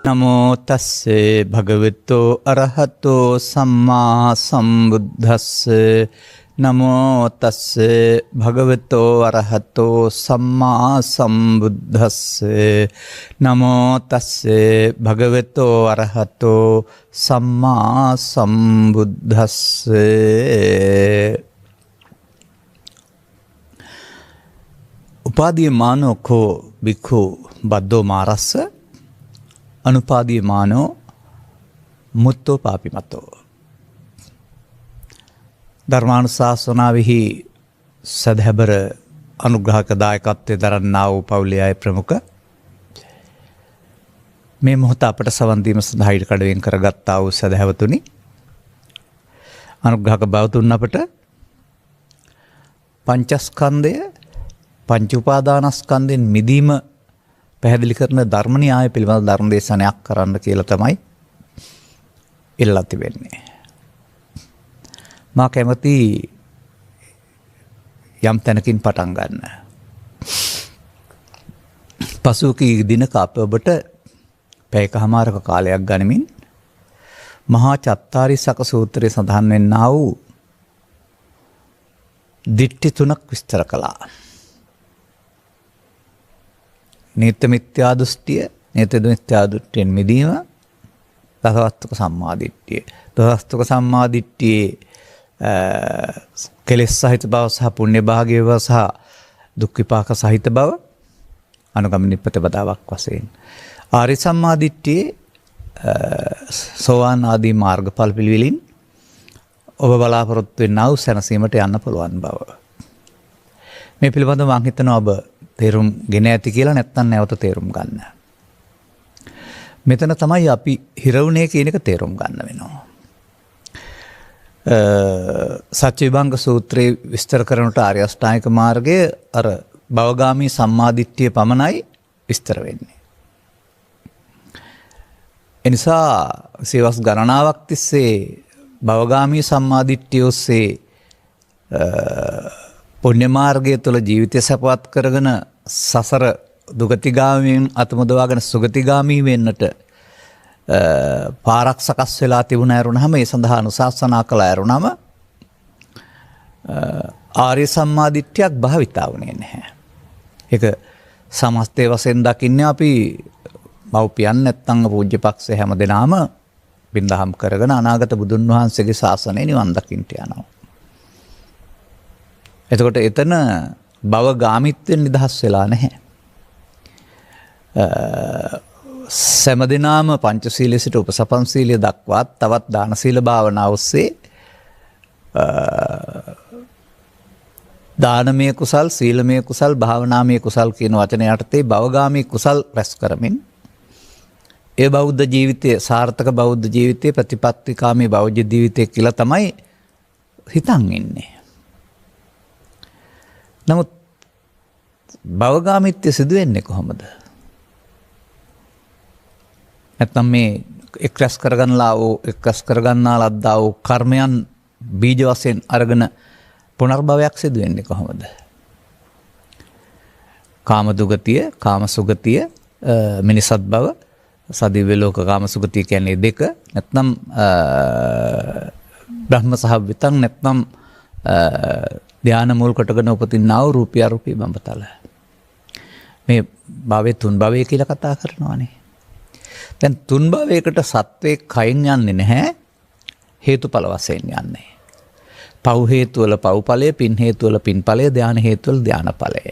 නමෝ තස්සේ භගවතෝ අරහතෝ සම්මා සම්බුද්දස්සේ නමෝ තස්සේ භගවතෝ අරහතෝ සම්මා සම්බුද්දස්සේ නමෝ තස්සේ භගවතෝ අරහතෝ සම්මා සම්බුද්දස්සේ උපාදීයමානෝ කෝ බික්ඛු බද්දෝ මාරස්ස අනුපාදීයමානෝ මුත්තෝ පාපිමතෝ. ධර්මානුශාසනාවෙහි සදහැබර අනුග්‍රහක දායකත්වයේ දරන්නා වූ පවුලේ අය ප්‍රමුඛ මේ මොහොත අපට සවන් දීම සඳහා ඉඩ කඩවෙන් කරගත්තා වූ සදහැවතුනි, අනුග්‍රහක බවතුන් අපට පංචස්කන්ධය පංච උපාදානස්කන්ධයෙන් මිදීම පැහැදිලි කරන ධර්ම න්‍යාය පිළිබඳ ධර්ම දේශනයක් කරන්න කියලා තමයි ඉල්ලා තිබෙන්නේ. මා කැමති යම් තැනකින් පටන් ගන්න. පසුකී දිනක අප ඔබට පැයකමාරක කාලයක් ගනිමින් මහා චත්තාරිසක සූත්‍රයේ සඳහන් වෙන්නා වූ දිට්ඨි තුනක් විස්තර කළා. නීත්‍ය මිත්‍යා දෘෂ්ටිය, නීත්‍ය මිත්‍යා දෘෂ්ටියෙන් මිදීම, දසවස්තුක සම්මාදිට්ඨිය. දසවස්තුක සම්මාදිට්ඨියේ කෙලෙස් සහිත බව සහ පුණ්‍ය භාගයේ බව සහ දුක් විපාක සහිත බව අනුගමන ප්‍රතිපදාවක් වශයෙන්. ආර්ය සම්මාදිට්ඨියේ සෝවාන් ආදී මාර්ගඵල පිළිවෙලින් ඔබ බලාපොරොත්තු වෙනා වූ සැනසීමට යන්න පුළුවන් බව. මේ පිළිබඳව මම හිතනවා ඔබ තේරුම් ගෙන ඇති කියලා, නැත්නම් නැවත තේරුම් ගන්න. මෙතන තමයි අපි හිරවුනේ කියන එක තේරුම් ගන්න වෙනවා. සච්චිවිභංග සූත්‍රයේ විස්තර කරනට ආර්ය අෂ්ටාංගික මාර්ගයේ අර භවගාමී සම්මාදිට්ඨිය පමණයි විස්තර වෙන්නේ. එනිසා සේවස් ගණනාවක් තිස්සේ භවගාමී සම්මාදිට්ඨිය ඔස්සේ පුණ්‍ය මාර්ගය තුළ ජීවිතය සපවත් කරගෙන සසර දුගතිගාමීන් අතමුදවාගෙන සුගතිගාමී වෙන්නට පාරක් සකස් වෙලා තිබුණ ඇරුණාම, ඒ සඳහා අනුශාසනා කළ ඇරුණාම ආර්ය සම්මාදිට්ඨියක් භාවිතා වුණේ නැහැ. ඒක සමස්තය වශයෙන් දකින්නේ අපි මව්පියන් නැත්නම් පූජ්‍ය පක්ෂේ හැම දෙනාම බින්දහම් කරගෙන අනාගත බුදුන් වහන්සේගේ ශාසනය නිවන් දකින්නට යනවා. එතකොට එතන භවගාමීත්වයෙන් නිදහස් වෙලා නැහැ. සෑම දිනම පංචශීලයේ සිට උපසපන් සීලය දක්වා තවත් දාන සීල භාවනා ඔස්සේ දානමය කුසල්, සීලමය කුසල්, භාවනාමය කුසල් කියන වචන යටතේ භවගාමී කුසල් රැස් කරමින් ඒ බෞද්ධ ජීවිතයේ සාර්ථක බෞද්ධ ජීවිතයේ ප්‍රතිපත්තිකාමී බෞද්ධ ජීවිතය කියලා තමයි හිතන් ඉන්නේ. නමුත් භවගාමීත්වය සිදු වෙන්නේ කොහොමද? නැත්නම් මේ එක්රැස් කරගන්නා ලද්දා වූ කර්මයන් බීජ වශයෙන් අරගෙන පුනර්භවයක් සිදු වෙන්නේ කොහොමද? කාම දුගතිය, කාම සුගතිය, මිනිසත් භව, සදිව්‍ය ලෝක කාම සුගතිය කියන්නේ දෙක. නැත්නම් බ්‍රහ්ම සහවිතං, නැත්නම් ධ්‍යාන මුල් කොටගෙන උපදින්නා වූ රූපී අරූපී බඹතල. මේ භවයේ තුන් භවය කියලා කතා කරනවානේ. දැන් තුන් භවයකට සත්වයේ කයින් යන්නේ නැහැ, හේතුඵල වශයෙන් යන්නේ. පව් හේතු වල පව් ඵලය, පින් හේතු වල පින් ඵලය, ධ්‍යාන හේතු වල ධ්‍යාන ඵලය.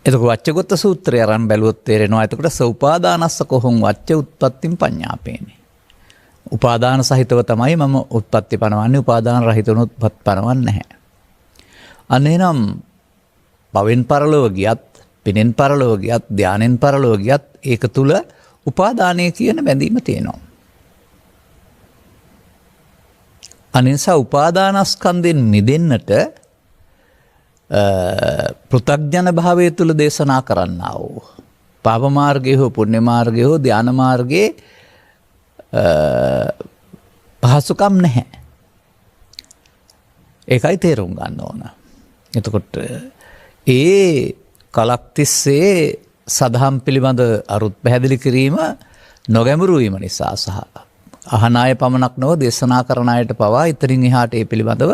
එතකොට වච්චගොත්ත සූත්‍රය අරන් බැලුවොත් තේරෙනවා. එතකොට සෝපාදානස්ස කොහොම වච්ච උත්පත්තිම් පඤ්ඤාපේනේ. උපාදාන සහිතව තමයි මම උත්පත්ති පනවන්නේ, උපාදාන රහිතව උත්පත් පනවන්නේ නැහැ. අනේනම් භවෙන් පරලොව ගියත්, පිනෙන් පරලොව ගියත්, ධානෙන් පරලොව ගියත් ඒක තුල උපාදානය කියන බැඳීම තියෙනවා. අනිසා උපාදානස්කන්ධෙන් මිදෙන්නට පෘථග්ජන භාවය තුල දේශනා කරන්නා වූ පාප මාර්ගයේ හෝ පුණ්‍ය මාර්ගයේ හෝ ධාන මාර්ගයේ පහසුකම් නැහැ. ඒකයි තේරුම් ගන්න ඕන. එතකොට ඒ කලක් තිස්සේ සදහම් පිළිබඳ අරුත් පැහැදිලි කිරීම නොගැඹුරු වීම නිසා සහ අහන අය පමණක් නොව දේශනා කරන අයට පවා ඉතින් එහාට ඒ පිළිබඳව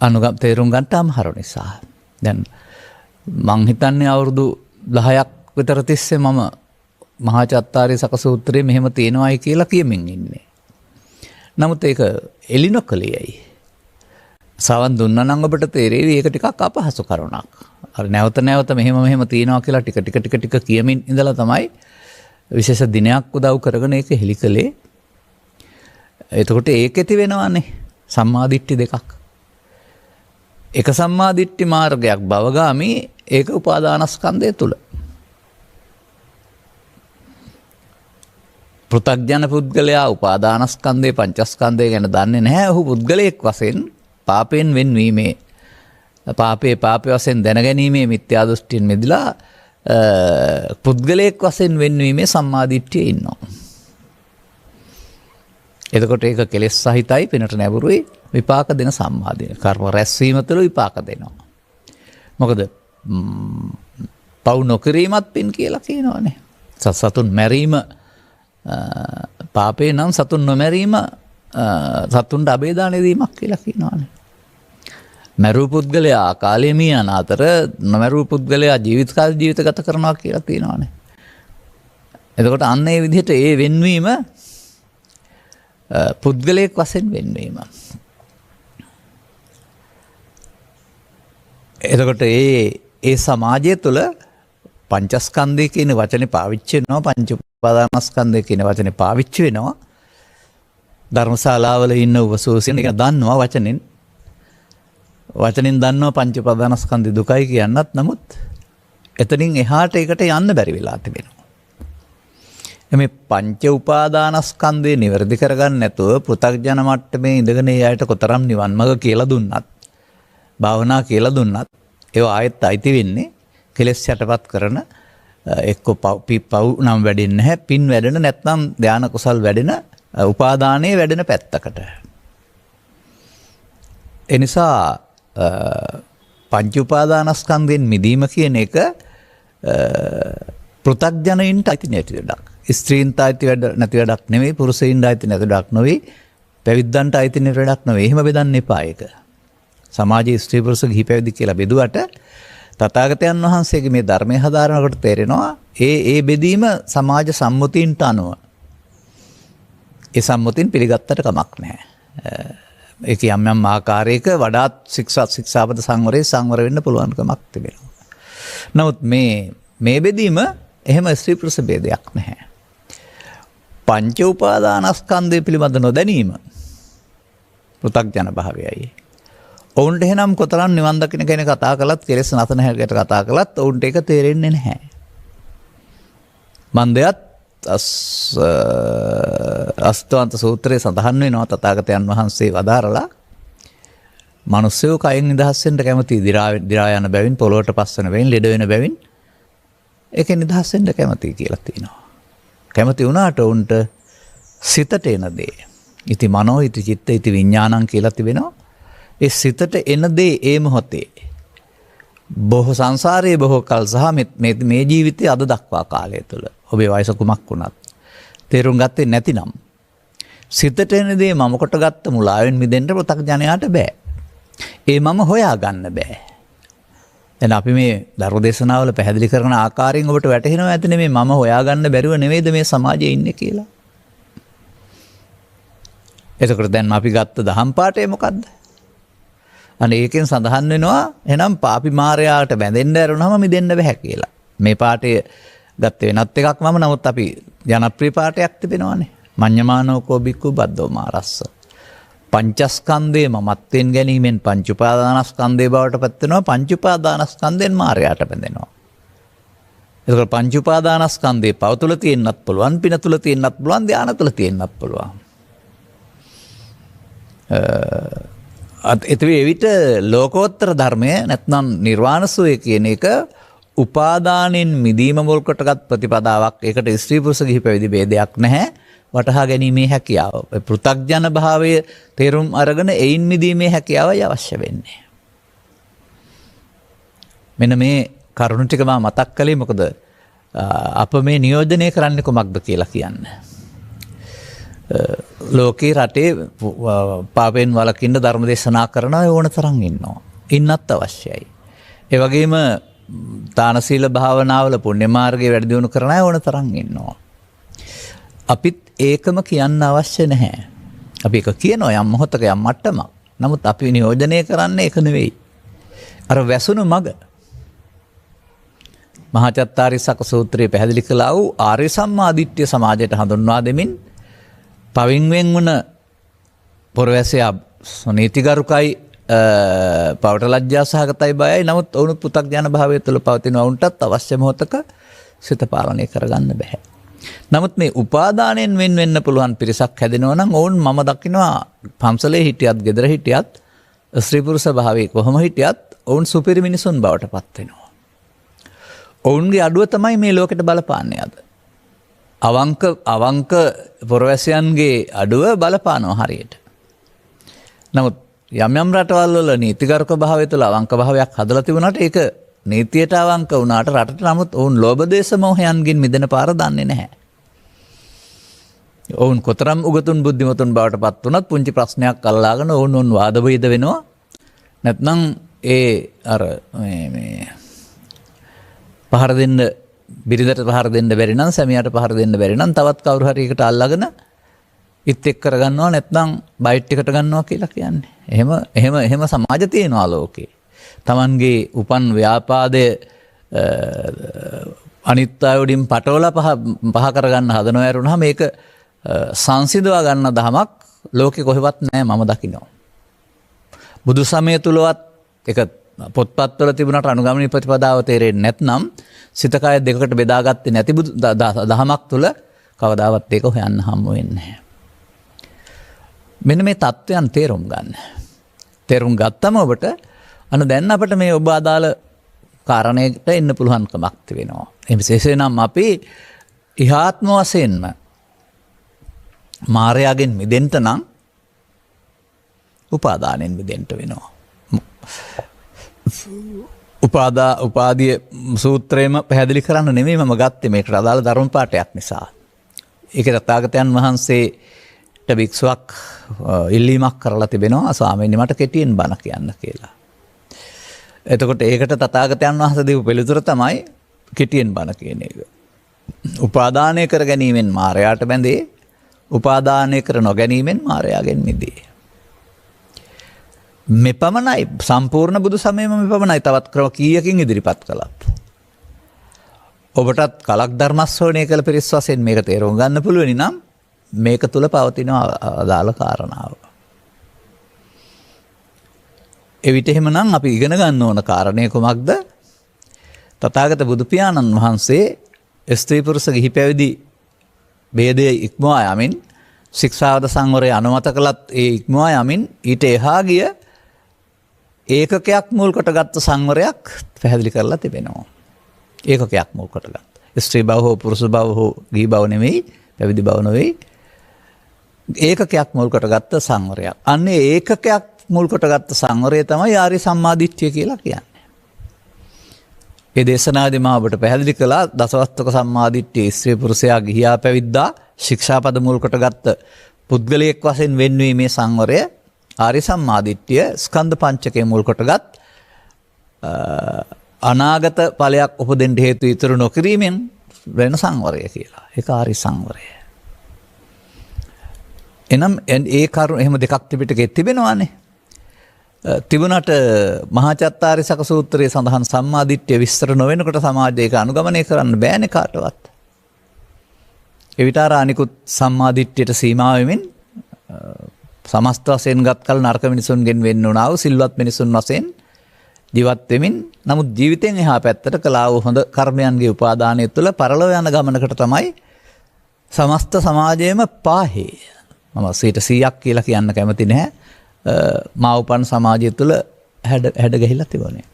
අනුගම තේරුම් ගන්නට අමාරු නිසා. දැන් මං හිතන්නේ අවුරුදු 10ක් විතර තිස්සේ මම මහා චත්තාරීසක සූත්‍රයේ මෙහෙම තියෙනවායි කියලා කියමින් ඉන්නේ. නමුත් ඒක එළි නොකළේයි. සවන් දුන්නා නම් ඔබට තේරෙවි ඒක ටිකක් අපහසු කරුණක්. අර නැවත නැවත මෙහෙම තියෙනවා කියලා ටික කියමින් ඉඳලා තමයි විශේෂ දිනයක් උදව් කරගෙන ඒක හෙලි කළේ. එතකොට ඒකෙති වෙනවානේ සම්මාදිට්ඨි දෙකක්. එක සම්මාදිට්ඨි මාර්ගයක් භවගාමි ඒක උපාදානස්කන්ධය තුල. පෘථග්ජන පුද්ගලයා උපාදානස්කන්ධේ පංචස්කන්ධය ගැන දන්නේ නැහැ. ඔහු පුද්ගලයෙක් වශයෙන් පාපයෙන් වෙන්වීමේ පාපේ වශයෙන් දැනගැනීමේ මිත්‍යා දෘෂ්ටියෙන් මිදලා පුද්ගලයෙක් වශයෙන් වෙන්වීමේ සම්මාදිට්ඨියේ ඉන්නවා. එතකොට ඒක කෙලෙස් සහිතයි පිනට නැඹුරුයි විපාක දෙන සම්මාදින. කර්ම රැස්වීම තුළ විපාක දෙනවා. මොකද පව් නොකිරීමත් පින් කියලා කියනවානේ. සතුන් මැරීම පාපේ නම් සතුන් නොමැරීම සතුන්ට අබේදාන දීමක් කියලා කියනවානේ. මැරූ පුද්ගලයා කාලයේ මිය යන අතර නොමැරූ පුද්ගලයා ජීවිත ගත කරනවා කියලා තියෙනවානේ. එතකොට අන්න ඒ විදිහට ඒ වෙන්වීම පුද්ගලයෙක් වශයෙන් වෙන්වීම. එතකොට ඒ සමාජය තුළ පංචස්කන්ධය කියන වචනේ පාවිච්චි වෙනවා, පංච උපාදානස්කන්ධය කියන වචනේ පාවිච්චි වෙනවා. ධර්මශාලාවල ඉන්න උපසෝසියන් එක දන්නවා වචනෙන් දන්නවා පංච උපාදානස්කන්ධය දුකයි කියන්නත්. නමුත් එතනින් එහාට ඒකට යන්න බැරි වෙලා තිබෙනවා. මේ පංච උපාදානස්කන්ධය නිවැරදි කරගන්න නැතුව පෘථග්ජන මට්ටමේ ඉඳගෙන ඒ අයට කොතරම් නිවන් මඟ කියලා දුන්නත් භාවනා කියලා දුන්නත් ඒව ආයෙත් අයිති වෙන්නේ කෙලෙස් යටපත් කරන එක්ක පව් නම් වැඩෙන්නේ නැහැ, පින් වැඩෙන නැත්නම් ධානා කුසල් වැඩෙන උපාදානයේ වැඩෙන පැත්තකට. ඒ නිසා පංච උපාදානස්කන්ධයෙන් මිදීම කියන එක පෘථග්ජනයින්ට අයිති නැති වැඩක්. ස්ත්‍රීන්ට අයිති නැති වැඩක් නෙවෙයි, පුරුෂයින්ට අයිති නැති වැඩක් නෙවෙයි, පැවිද්දන්ට අයිති නැති වැඩක් නෙවෙයි. එහෙම බෙදන්න එපා ඒක. සමාජයේ ස්ත්‍රී පුරුෂ ගිහි පැවිදි කියලා බෙදුවට තථාගතයන් වහන්සේගේ මේ ධර්මයේ හදාරනකොට තේරෙනවා ඒ බෙදීම සමාජ සම්මුතියින්ට අනුව. ඒ සම්මුතියින් පිළිගත්තට කමක් නැහැ. ඒක යම් ආකාරයක වඩාත් ශික්ෂාපද සංවර වෙන්න පුළුවන්කමක් තිබෙනවා. නමුත් මේ බෙදීම එහෙම ස්ත්‍රී පුරුෂ ભેදයක් නැහැ. පංච උපාදානස්කන්ධය පිළිබඳ නොදැනීම පෘථග්ජන භාවයයි. ඔවුන්ට එහෙනම් කොතරම් නිවන් දකින්න කෙනෙක් කතා කළත් කෙලෙස් නැතන හැටියට කතා කළත් ඔවුන්ට ඒක තේරෙන්නේ නැහැ. මන්දයත් අස්තවන්ත සූත්‍රයේ සඳහන් වෙනවා තථාගතයන් වහන්සේ වදාරලා මිනිස්සු කයින් නිදහස් වෙන්න කැමති දිරා යන බැවින් පොළොවට පස් වෙන බැවින් ලෙඩ වෙන බැවින් ඒකෙන් නිදහස් වෙන්න කැමති කියලා තියෙනවා. කැමති වුණාට උන්ට සිතට එන දේ ඉති මනෝ ඉති චිත්ත ඉති විඥානං කියලා තිබෙනවා. ඒ සිතට එන දේ ඒ මොහොතේ බොහෝ සංසාරයේ බොහෝ කල් සහ මේ ජීවිතයේ අද දක්වා කාලය තුළ ඔබේ වයස කුමක් වුණත් තේරුම් ගත්තේ නැතිනම් සිතට එන දේ මම කොට ගත්ත මුලාවෙන් මිදෙන්න පෘථග්ජනයාට බෑ. ඒ මම හොයා ගන්න බෑ. දැන් අපි මේ ධර්ම දේශනාවල පැහැදිලි කරන ආකාරයෙන් ඔබට වැටහෙනවා ඇතිනේ මේ මම හොයාගන්න බැරුව නෙවෙයිද මේ සමාජයේ ඉන්නේ කියලා. එතකොට දැන් අපි ගත්ත දහම් පාඩේ මොකද්ද? අනේ ඒකෙන් සඳහන් වෙනවා එහෙනම් පාපි මාරයාට බැඳෙන්න ඇරුණාම මිදෙන්න බෑ කියලා. මේ පාඩේ ගත්තේ වෙනත් එකක් මම නමුත් අපි ජනප්‍රිය පාඩයක් තිබෙනවානේ. මඤ්ඤමානෝකෝ බික්කු බද්දෝ මාරස්ස. පංචස්කන්ධයේ මමත්වෙන් ගැනීමෙන් පංච උපාදානස්කන්ධය බවට පත් වෙනවා. පංච උපාදානස්කන්ධයෙන් මායයට බැඳෙනවා. ඒකල පංච උපාදානස්කන්ධේ පව තුල තියෙන්නත් පුළුවන්, පින තුල තියෙන්නත් පුළුවන්, ධාන තුල තියෙන්නත් පුළුවන්. එවිට ලෝකෝත්තර ධර්මය නැත්නම් නිර්වාණ සුවය කියන එක උපාදානෙන් මිදීම මුල් කොටගත් ප්‍රතිපදාවක්. ඒකට ස්ත්‍රී පුරුෂ ගිහි පැවිදි ભેදයක් නැහැ. වටහා ගැනීමේ හැකියාව. පෘථග්ජන භාවය තේරුම් අරගෙන එයින් මිදීමේ හැකියාවයි අවශ්‍ය වෙන්නේ. මෙන්න කරුණු ටික මම මතක් කළේ මොකද අප මේ නියෝජනය කරන්නේ කොමක්ද කියලා කියන්න. ලෝකේ රටේ පාපෙන් වළකින්න ධර්ම දේශනා කරන අය ඕන තරම් ඉන්නවා. ඉන්නත් අවශ්‍යයි. ඒ වගේම දාන සීල භාවනාවල පුණ්‍ය මාර්ගයේ වැඩි දියුණු කරන අය ඕන තරම් ඉන්නවා. අපිත් ඒකම කියන්න අවශ්‍ය නැහැ. අපි ඒක කියනවා යම් මොහොතක යම් මට්ටමක්. නමුත් අපි නියෝජනය කරන්නේ ඒක නෙවෙයි. අර වැසුණු මග මහාචත්තාරිසක සූත්‍රයේ පැහැදිලි කළා වූ ආර්ය සම්මාදිට්ඨිය සමාජයට හඳුන්වා දෙමින් පවින් වෙන් වන පොරවැසියා නීතිගරුකයි පවට ලැජ්ජා සහගතයි බයයි. නමුත් ඔවුන් පෘථග්ජන භාවය තුළ පවතින වුන්ටත් අවශ්‍ය මොහොතක සිත පාලනය කරගන්න බෑ. නමුත් මේ උපාදානයෙන් වෙන් වෙන්න පුළුවන් පිරිසක් හැදෙනවා නම් ඔවුන් මම දකිනවා පන්සලේ හිටියත් ගෙදර හිටියත් ස්ත්‍රී පුරුෂ භාවයේ කොහොම හිටියත් ඔවුන් සුපිරි මිනිසුන් බවට පත් වෙනවා. ඔවුන්ගේ අඩුව තමයි මේ ලෝකෙට බලපාන්නේ අද. අවංක පොරවැසියන්ගේ අඩුව බලපානවා හරියට. නමුත් යම් යම් රටවල් වල නීතිගරුක භාවය තුළ අවංක භාවයක් හදලා තිබුණාට ඒක නීතියට අවංක වුණාට රටට නමුත් ඔවුන් ලෝභ දේශ මොහයන්ගෙන් මිදෙන පාර දන්නේ නැහැ. ඔවුන් කොතරම් උගතුන් බුද්ධිමතුන් බවට පත් වුණත් පුංචි ප්‍රශ්නයක් අල්ලාගෙන ඔවුන් වාද විවාද වෙනවා. නැත්නම් ඒ අර මේ පහර දෙන්න බිරිඳට පහර දෙන්න බැරි නම් සැමියාට පහර දෙන්න බැරි නම් තවත් කවුරු හරි එකට අල්ලගෙන ඉත් එක් කරගන්නවා නැත්නම් බයිට් එකට ගන්නවා කියලා කියන්නේ. එහෙම සමාජ තියෙනවා ලෝකේ. Tamanගේ උපන් ව්‍යාපාදය අනිත් අය වලින් පටවලා පහ කරගන්න හදනවා යරුණා මේක සංසිඳවා ගන්න දහමක් ලෝකේ කොහෙවත් නැහැ මම දකිනවා. බුදු සමය තුලවත් ඒක පොත්පත්වල තිබුණාට අනුගමනීය ප්‍රතිපදාව තේරෙන්නේ නැත්නම් සිත කය දෙකකට බෙදාගත්තේ නැති දහමක් තුල කවදාවත් ඒක හොයන්න හම්බ වෙන්නේ නැහැ. මෙන්න මේ தත්වයන් තේරුම් ගන්න. තේරුම් ගත්තම ඔබට දැන් අපිට මේ ඔබ අදාළ කාරණේට එන්න පුළුවන්කමක් තිබෙනවා. ඒ විශේෂයෙන්ම අපි ඉහාත්ම වශයෙන්ම මායාවෙන් මිදෙන්න නම් උපාදානෙන් මිදෙන්න වෙනවා. උපාදිය සූත්‍රයේම පැහැදිලි කරන්න නෙමෙයි මම ගත්තේ මේකට අදාළ ධර්ම පාඨයක් නිසා. ඒක තථාගතයන් වහන්සේට භික්ෂුවක් ඉල්ලීමක් කරලා තිබෙනවා ස්වාමීනි මට කෙටියෙන් බණ කියන්න කියලා. එතකොට ඒකට තථාගතයන් වහන්සේ දීපු පිළිතුර තමයි කෙටියෙන් බණ කියන එක. උපාදානය කර ගැනීමෙන් මායාවට බැඳේ, උපාදානය කර නොගැනීමෙන් මායාවෙන් මිදේ. මෙපමණයි සම්පූර්ණ බුදු සමයම මෙපමණයි. තවත් ක්‍රම කීයකින් ඉදිරිපත් කළත් ඔබටත් කලක් ධර්ම ශ්‍රවණය කළ පිරිස් වශයෙන් මේක තේරුම් ගන්න පුළුවනි නම් මේක තුල පවතින අදාළ කාරණාව. එවිට එහෙමනම් අපි ඉගෙන ගන්න ඕන කාරණේ කොමක්ද? තථාගත බුදු පියාණන් වහන්සේ ස්ත්‍රී පුරුෂ ගිහි පැවිදි ભેදයේ ඉක්මවා යමින් ශික්ෂාවද සංවරය අනුමත කළත් ඒ ඉක්මවා යමින් ඊට එහා ගිය ඒකකයක් මුල් කොටගත් සංවරයක් පැහැදිලි කරලා තිබෙනවා. ඒකකයක් මුල් කොටගත්. ස්ත්‍රී භව හෝ පුරුෂ භව හෝ ගිහි භව නෙමෙයි, පැවිදි භව නෙවෙයි. ඒකකයක් මුල් කොටගත් සංවරයක්. අන්නේ ඒකකයක් මුල් කොටගත් සංවරය තමයි ආර්ය සම්මාදිට්ඨිය කියලා කියන්නේ. ඒ දේශනාදී මා ඔබට පැහැදිලි කළා දසවස්තුක සම්මාදිට්ඨිය ස්ත්‍රී පුරුෂයා ගිහියා පැවිද්දා ශික්ෂාපද මුල් කොටගත් පුද්ගලයෙක් වශයෙන් වෙන්වීමේ සංවරය ආර්ය සම්මාදිට්ඨිය ස්කන්ධ පංචකයේ මුල් කොටගත් අනාගත ඵලයක් උපදින්න හේතු ඉතුරු නොකිරීමෙන් වෙන සංවරය කියලා. ඒක ආර්ය සංවරය. එනම් ඒ කරුණ එහෙම දෙකක් ත්‍රිපිටකයේ තිබෙනවානේ. තිබුණට මහාචත්තාරිසක සූත්‍රයේ සඳහන් සම්මාදිට්ඨිය විස්තර නොවෙනකොට සමාජයක අනුගමනය කරන්න බෑනේ කාටවත්. එවිට අර අනිකුත් සම්මාදිට්ඨියට සීමා වෙමින් සමස්ත වශයෙන් ගත් කල නරක මිනිසුන්ගෙන් වෙන්න උනා වූ සිල්වත් මිනිසුන් වශයෙන් ජීවත් වෙමින් නමුත් ජීවිතෙන් එහා පැත්තට කළා වූ හොඳ කර්මයන්ගේ උපාදානය තුළ පරලොව යන ගමනකට තමයි සමස්ත සමාජයේම පාහේ. මම 100ක් කියලා කියන්න කැමති නැහැ. මා උපන් සමාජය තුළ හැඩ ගහිලා තිබුණේ.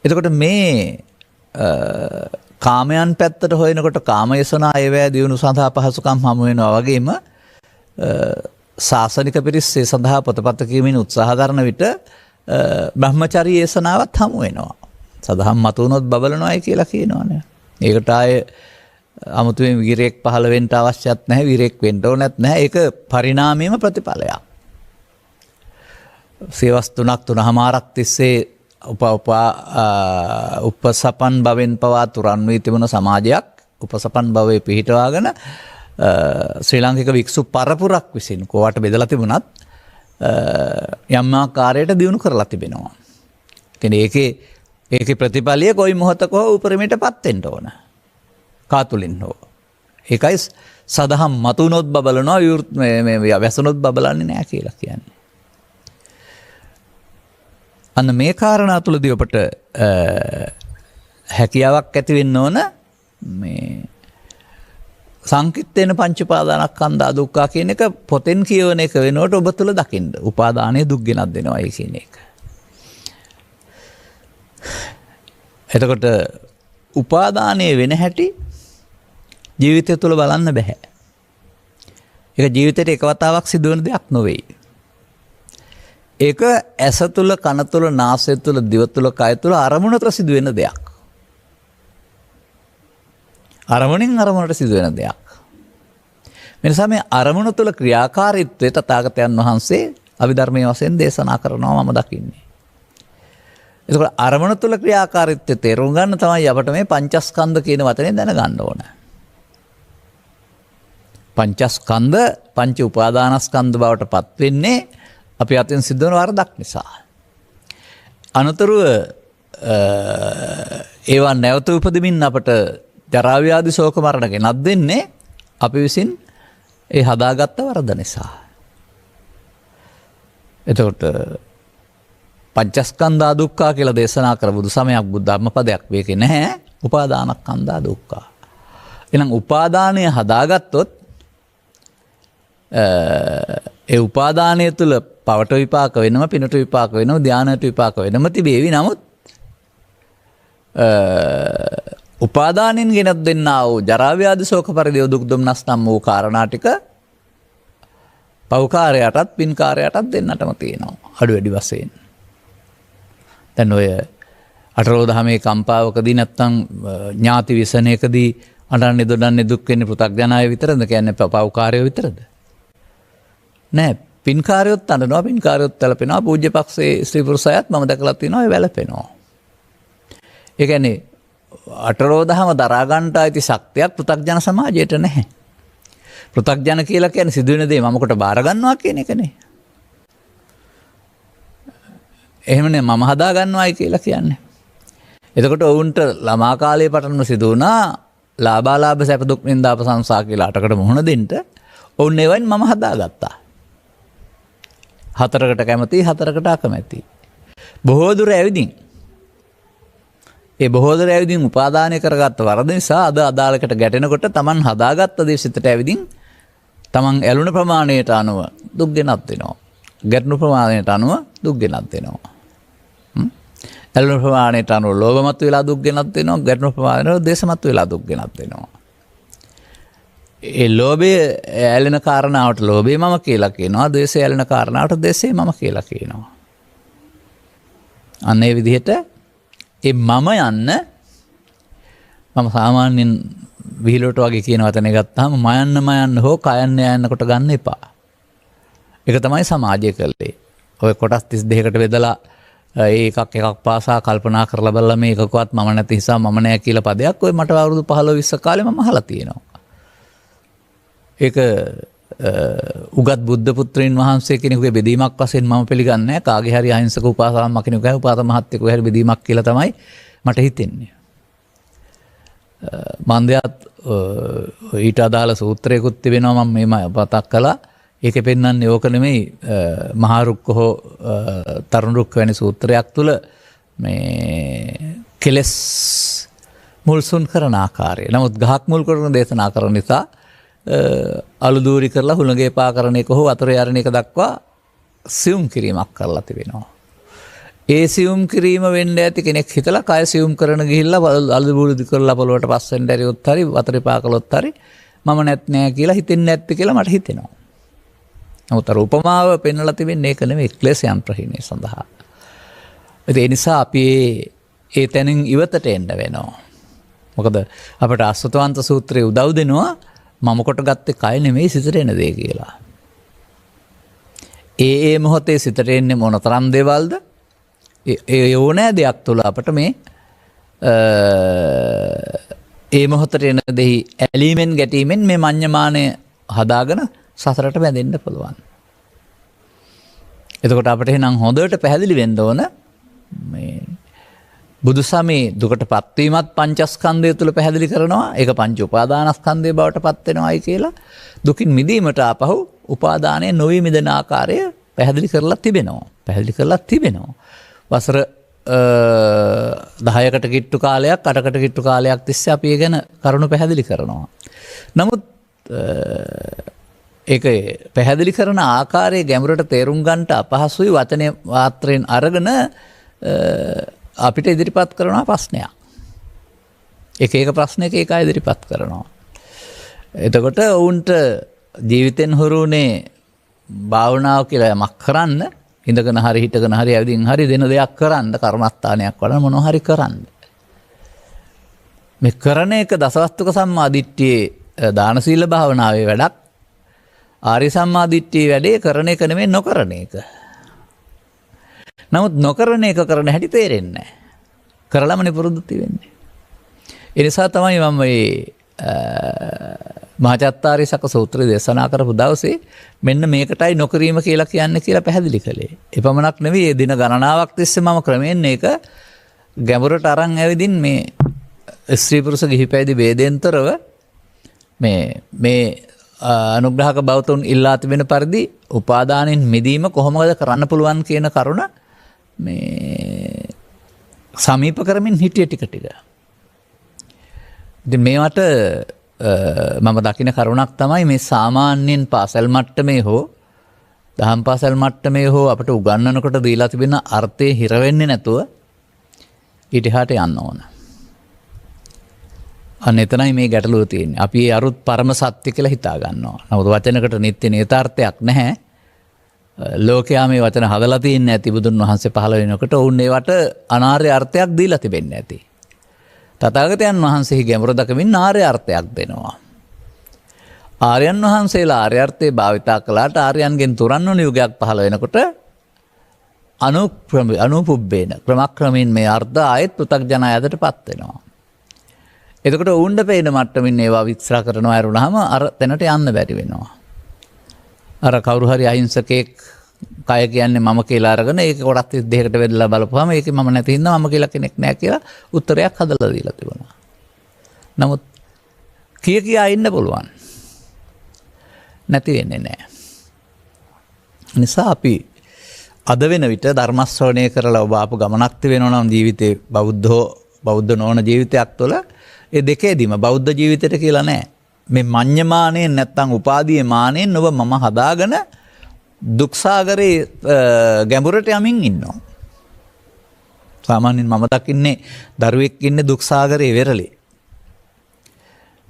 එතකොට මේ කාමයන් පැත්තට හොයනකොට කාමයසනා ඒවැය දියුණු සඳහා පහසුකම් හමු වෙනවා වගේම ශාසනික පිරිස් ඒ සඳහා පොතපත කියමින් උත්සාහ කරන විට බ්‍රහ්මචර්ය ඒසනාවත් හමු වෙනවා. සදහම් මතුනොත් බබලනවායි කියලා කියනවනේ. ඒකට ආයේ අමුතුවෙන් වීරයෙක් පහළ වෙන්න අවශ්‍යත් නැහැ, වීරයෙක් වෙන්න ඕනත් නැහැ. ඒක පරිණාමයේම ප්‍රතිඵලයක්. සේවස් 3.5 තිස්සේ උපසපන් භවෙන් පවා තුරන් වී තිබුණ සමාජයක් උපසපන් භවයේ පිහිටවාගෙන ශ්‍රී ලාංකික වික්ෂු පරපුරක් විසින් කෝවට බෙදලා තිබුණත් යම් ආකාරයකට දියුණු කරලා තිබෙනවා. කියන්නේ ඒකේ ප්‍රතිඵලය කොයි මොහොතක හෝ උපරිමයටපත් වෙන්න ඕන. කාතුලින් හෝ. ඒකයි සදහම් මතුනොත් බබලනවා මේ වැසුනොත් බබලන්නේ නැහැ කියලා කියන්නේ. අන්න මේ කාරණා තුළදී ඔබට හැකියාවක් ඇති වෙන්න ඕන මේ සංකිට්ඨේන පංච උපාදානස්කන්ධා දුක්ඛ කියන එක පොතෙන් කියවන එක වෙනකොට ඔබ තුළ දකින්න. උපාදානයේ දුක් ගෙනත් දෙනවා ඒ කියන එක. එතකොට උපාදානයේ වෙන හැටි ජීවිතය තුළ බලන්න බෑ. ඒක ජීවිතේට එක වතාවක් සිදුවන දෙයක් නෙවෙයි. ඒක ඇස තුළ, කන තුළ, නාසය තුළ, දිව තුළ, කය තුළ අරමුණට සිදුවෙන දෙයක්. අරමුණෙන් අරමුණට සිදුවෙන දෙයක්. මෙනිසා මේ අරමුණ තුළ ක්‍රියාකාරීත්වය තථාගතයන් වහන්සේ අභිධර්මයේ වශයෙන් දේශනා කරනවා මම දකින්නේ. එතකොට අරමුණ තුළ ක්‍රියාකාරීත්වය තේරුම් ගන්න තමයි අපට මේ පංචස්කන්ධ කියන වචනේ දැනගන්න ඕන. පංචස්කන්ධ පංච උපාදානස්කන්ධ බවට පත් වෙන්නේ අපි අතින් සිද්ධ වන වරදක් නිසා. අනතුරුව ඒවා නැවත උපදමින් අපට ජරා ව්‍යාධි ශෝක මරණ ගෙනත් දෙන්නේ අපි විසින් ඒ හදාගත්ත වරද නිසා. එතකොට පංචස්කන්ධා දුක්ඛ කියලා දේශනා කර බුදු සමයක් බුද්ධ ධර්ම පදයක් මේකේ නැහැ. උපාදානස්කන්ධා දුක්ඛ. එහෙනම් උපාදානය හදාගත්තොත් ඒ උපාදානය තුළ පවට විපාක වෙනම, පිනට විපාක වෙනම, ධානයට විපාක වෙනම තිබේවි. නමුත් උපාදානෙන් ගෙනත් දෙන්නා වූ ජරා ව්‍යාධි ශෝක පරිදේව දුක් දුම්නස් නම් වූ කාරණා ටික පෞකාරයටත් පින්කාරයටත් දෙන්නටම තියෙනවා අඩු වැඩි වශයෙන්. දැන් ඔය අටලෝදහමේ කම්පාවකදී නැත්තම් ඥාති විසනයකදී අඬන්නේ දොඩන්නේ දුක් වෙන්නේ පෘථග්ජනය විතරද? කියන්නේ පෞකාරයෝ විතරද? නෑ, පින්කාරයොත් අඬනවා, පින්කාරයොත් වැළපෙනවා. පූජ්‍ය පක්ෂයේ ස්ත්‍රී පුරුෂයත් මම දැකලා තියෙනවා ඒ වැළපෙනවා. ඒ කියන්නේ අටලෝදහම දරා ගන්නට ඇති ශක්තියක් පෘථග්ජන සමාජයට නැහැ. පෘථග්ජන කියලා කියන්නේ සිදුවෙන දේ මමකට බාර ගන්නවා කියන එකනේ. එහෙමනේ මම හදා ගන්නවායි කියලා කියන්නේ. එතකොට ඔවුන්ට ළමා කාලයේ පටන්ම සිදු වුණා ලාභාලාභ සැප දුක් නින්දා ප්‍රශංසා කියලා අටකට මුහුණ දෙන්න. ඔවුන් ඒවෙන් මම හදාගත්තා. හතරකට කැමති, හතරකට අකමැති. බොහෝ දුර ඇවිදින්. ඒ බොහෝ දුර ඇවිදින් උපාදානය කරගත්ත වරද නිසා අද අදාළකට ගැටෙනකොට Taman හදාගත්ත දේ සිතට ඇවිදින් Taman ඇලුන ප්‍රමාණයට අනුව දුක් ගෙනත් දෙනවා. ගැටුණු ප්‍රමාණයට අනුව දුක් ගෙනත් දෙනවා. ඇලුන ප්‍රමාණයට අනුව ලෝභමත් වෙලා දුක් ගෙනත් දෙනවා. ගැටුණු ප්‍රමාණයට දේශමත් වෙලා දුක් ගෙනත් දෙනවා. ඒ ලෝභය ඇලෙන කාරණාවට ලෝභය මම කියලා කියනවා. ද්වේෂය ඇලෙන කාරණාවට ද්වේෂය මම කියලා කියනවා. අන්න ඒ විදිහට ඒ මම යන්න මම සාමාන්‍යයෙන් විහිළුවට වගේ කියන වචනේ ගත්තාම මයන්න හෝ කයන්න යන්න කොට ගන්න එපා. ඒක තමයි සමාජය කළේ. ඔය කොටස් 32කට බෙදලා එකක් පාසා කල්පනා කරලා බලලා මේ එකකවත් මම නැති නිසා මම නෑ කියලා පදයක් ඔය මට අවුරුදු 15 20 කාලේ මම අහලා තියෙනවා. ඒක උගත් බුද්ධ පුත්‍රයන් වහන්සේ කෙනෙකුගේ බෙදීමක් වශයෙන් මම පිළිගන්නේ නැහැ. කාගේ හරි අහිංසක උපාසකම් කෙනෙකුගේ උපාසක මහත්තයෙකුගේ හරි බෙදීමක් කියලා තමයි මට හිතෙන්නේ. මන්දයත් ඊට අදාළ සූත්‍රයකුත් තිබෙනවා මම මේ මතක් කළා. ඒකේ පෙන්වන්නේ ඕක නෙමෙයි මහා රුක්ක හෝ තරුණ රුක්ක වැනි සූත්‍රයක් තුල මේ කෙලස් මුල්සුන් කරන ආකාරය. නමුත් ගහක් මුල් කරන දේශනා කරන නිසා අලු දූරි කරලා හුළඟේ පා කරන එක හෝ වතුර යරණ එක දක්වා සියුම් කිරීමක් කරලා තිබෙනවා. ඒ සියුම් කිරීම වෙන්න ඇති කෙනෙක් හිතලා කය සියුම් කරන ගිහිල්ලා අලු දූරි කරලා පොළොවට පස්සෙන් දැරියොත් හරි වතුරේ පා කළොත් හරි මම නෑ කියලා හිතෙන්නේ නැත්te කියලා මට හිතෙනවා. නමුත් අර උපමාව පෙන්වලා තිබෙන්නේ ඒක නෙමෙයි ක්ලේශයන් ප්‍රහීණය සඳහා. ඒ නිසා අපි ඒ තැනින් ඉවතට එන්න වෙනවා. මොකද අපට අසුතවන්ත සූත්‍රයේ උදව් දෙනවා මම කොට ගත්තේ කය නෙමෙයි සිතට එන දේ කියලා. ඒ මොහොතේ සිතට එන්නේ මොනතරම් දේවල්ද? ඒ ඕනෑ දෙයක් තුළ අපට මේ ඒ මොහොතට එන දෙහි ඇලීමෙන් ගැටීමෙන් මේ මඤ්ඤමානය හදාගෙන සසරට බැඳෙන්න පුළුවන්. එතකොට අපට එහෙනම් හොඳට පැහැදිලි වෙන්න ඕන මේ බුදුසමේ දුකට පත්වීමත් පංචස්කන්ධය තුළ පැහැදිලි කරනවා. ඒක පංච උපාදානස්කන්ධය බවට පත් වෙනවායි කියලා. දුකින් මිදීමට ආපහු උපාදානයේ නොවි මිදෙන ආකාරය පැහැදිලි කරලා තිබෙනවා. වසර 10කට කිට්ටු කාලයක් 8කට කිට්ටු කාලයක් තිස්සේ අපි ඒ ගැන කරුණු පැහැදිලි කරනවා. නමුත් ඒක පැහැදිලි කරන ආකාරයේ ගැඹුරට තේරුම් ගන්නට අපහසුයි වචනේ මාත්‍රයෙන් අරගෙන අපිට ඉදිරිපත් කරනවා ප්‍රශ්නයක්. එක ප්‍රශ්නයක එක ඉදිරිපත් කරනවා. එතකොට ඔවුන්ට ජීවිතෙන් හුරුනේ භාවනාව කියලා යමක් කරන්න, ඉඳගෙන හරි හිටගෙන හරි ඇවිදින් හරි දෙන දෙයක් කරන්න, කර්මස්ථානයක් වඩන මොනවා හරි කරන්න. මේ කරන එක දසවස්තුක සම්මාදිට්ඨියේ දාන සීල භාවනාවේ වැඩක්. ආර්ය සම්මාදිට්ඨියේ වැඩේ කරන එක නෙමෙයි නොකරන එක. නමුත් නොකරන එක කරන හැටි තේරෙන්නේ නැහැ. කරලමනේ පුරුදු වෙන්නේ. ඒ නිසා තමයි මම මේ මහාචත්තාරීසක සූත්‍රය දේශනා කරපු දවසේ මෙන්න මේකටයි නොකිරීම කියලා කියන්නේ කියලා පැහැදිලි කළේ. එපමණක් නෙවෙයි මේ දින ගණනාවක් තිස්සේ මම ක්‍රමයෙන් මේක ගැඹුරට අරන් ඇවිදින් මේ ස්ත්‍රී පුරුෂ ගිහි පැවිදි ભેදෙන්තරව මේ අනුග්‍රහක බෞතුන් ඉල්ලා තිබෙන පරිදි උපාදානෙන් මිදීම කොහොමද කරන්න පුළුවන් කියන කරුණ මේ සමීප කරමින් හිටිය ටික. ඉතින් මේවට මම දකින කරුණක් තමයි මේ සාමාන්‍යයෙන් පාසල් මට්ටමේ හෝ දහම් පාසල් මට්ටමේ හෝ අපට උගන්වනකොට දීලා තිබෙන අර්ථයේ හිර වෙන්නේ නැතුව ඊට එහාට යන්න ඕන. අන්න එතනයි මේ ගැටලුව තියෙන්නේ. අපි ඒ අරුත් පරම සත්‍ය කියලා හිතා ගන්නවා. නමුත් වචනකට නිත්‍ය නේතාර්ථයක් නැහැ. ලෝකයා මේ වචන හදලා තින්නේ නැති බුදුන් වහන්සේ පහළ වෙනකොට ඔවුන් ඒවට අනාර්ය අර්ථයක් දීලා තිබෙන්නේ නැති. තථාගතයන් වහන්සේහි ගැඹුර දකමින් ආර්ය අර්ථයක් දෙනවා. ආර්යයන් වහන්සේලා ආර්ය අර්ථේ භාවිතා කළාට ආර්යයන්ගෙන් තුරන් වන යුගයක් පහළ වෙනකොට අනුපුබ්බේන ක්‍රමක්‍රමයෙන් මේ අර්ථ ආයෙත් පෘථග්ජනයයටපත් වෙනවා. එතකොට උණ්ඩ පේන මට්ටමින් ඒවා විස්තර කරනවා ඇරුණාම අර තැනට යන්න බැරි වෙනවා. අර කවුරු හරි අහිංසකෙක් කය කියන්නේ මම කියලා අරගෙන ඒක කොටස් 32කට බෙදලා බලපුවාම ඒකේ මම නැති හින්දා මම කියලා කෙනෙක් නැහැ කියලා උත්තරයක් හදලා දීලා තිබුණා. නමුත් කියා ඉන්න පුළුවන්. නැති වෙන්නේ නැහැ. නිසා අපි අද වෙන විට ධර්ම ශ්‍රවණය කරලා ඔබ ආපු ගමනක් වෙනවා නම් ජීවිතේ බෞද්ධ නොවන ජීවිතයක් තුළ ඒ දෙකේදීම බෞද්ධ ජීවිතයට කියලා නැහැ. මේ මඤ්ඤමාණයෙන් නැත්තම් උපාදීය මාණයෙන් ඔබ මම හදාගෙන දුක්සාගරේ ගැඹුරට යමින් ඉන්නවා. සාමාන්‍යයෙන් මම දකින්නේ දරුවෙක් ඉන්නේ දුක්සාගරේ වෙරළේ.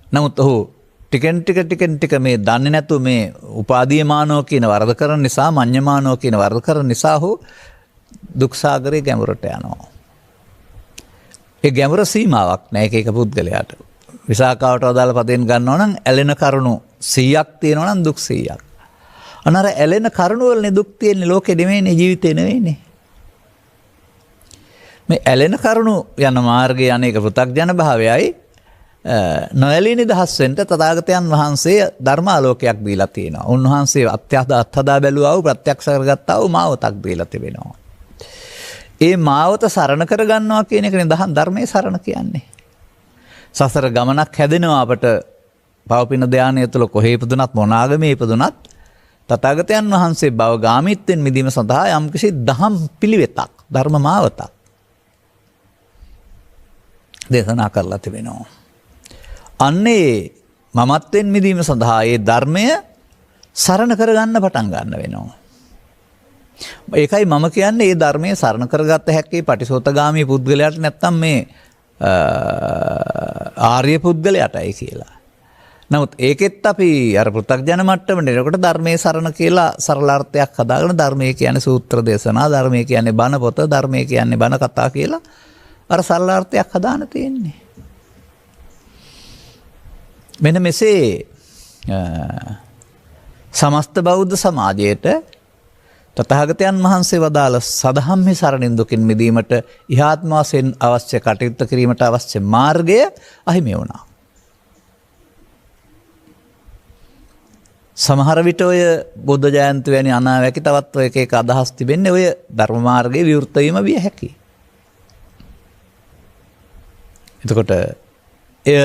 නමුත් ඔහු ටිකෙන් ටික මේ දන්නේ නැතුව මේ උපාදීය මානෝ කියන වරද කරන නිසා මඤ්ඤමානෝ කියන වරද කරන නිසා ඔහු දුක්සාගරේ ගැඹුරට යනවා. ඒ ගැඹුර සීමාවක් නැහැ එක පුද්ගලයාට. විසාකාවට අදාළ පදයෙන් ගන්නවා නම් ඇලෙන කරුණු 100ක් තියෙනවා නම් දුක් 100ක්. අනර ඇලෙන කරුණු වලනේ දුක් තියෙන්නේ ලෝකෙ නෙමෙයිනේ ජීවිතේ නෙමෙයිනේ. මේ ඇලෙන කරුණු යන මාර්ගයේ අනේක පෘථග්ජන භාවයයි නොඇලී නිදහස් වෙන්න තථාගතයන් වහන්සේ ධර්මාලෝකයක් දීලා තියෙනවා. උන්වහන්සේ අත්හදා බැලුවා වූ ප්‍රත්‍යක්ෂ කරගත්තා වූ මාවතක් දීලා තිබෙනවා. ඒ මාවත සරණ කර ගන්නවා කියන එකනේ ධර්මයේ සරණ කියන්නේ. සසර ගමනක් හැදෙනවා අපට භවපින ධානය තුළ කොහේ ඉපදුනත් මොන ආගමේ ඉපදුනත් තථාගතයන් වහන්සේ භව ගාමීත්වෙන් මිදීම සඳහා යම්කිසි දහම් පිළිවෙතක් ධර්ම මාවතක් දේශනා කරලා තිබෙනවා. අන්නේ මමත්වෙන් මිදීම සඳහා ඒ ධර්මය සරණ කරගන්න පටන් ගන්න වෙනවා. ඒකයි මම කියන්නේ මේ ධර්මයේ සරණ කරගත්ත හැක්කේ පටිසෝතගාමී පුද්ගලයාට නැත්තම් මේ ආර්ය පුද්ගලයාටයි කියලා. නමුත් ඒකෙත් අපි අර පෘථග්ජන මට්ටමේ එනකොට ධර්මයේ සරණ කියලා සරල අර්ථයක් හදාගෙන ධර්මයේ කියන්නේ සූත්‍ර දේශනා, ධර්මයේ කියන්නේ බණ පොත, ධර්මයේ කියන්නේ බණ කතා කියලා අර සරල අර්ථයක් හදාන්න තියෙන්නේ. මෙන්න මෙසේ සමස්ත බෞද්ධ සමාජයට තථාගතයන් වහන්සේ වදාළ සදහම්හි සරණින් දුකින් මිදීමට ඉහාත්ම වශයෙන් අවශ්‍ය කටයුතු කිරීමට අවශ්‍ය මාර්ගය අහිමි වුණා. සමහර විට ඔය බුද්ධ ජයන්ති වැනි අනාවැකි තවත් ඔය එක අදහස් තිබෙන්නේ ඔය ධර්ම මාර්ගයේ විවෘත වීම විය හැකියි. එතකොට එය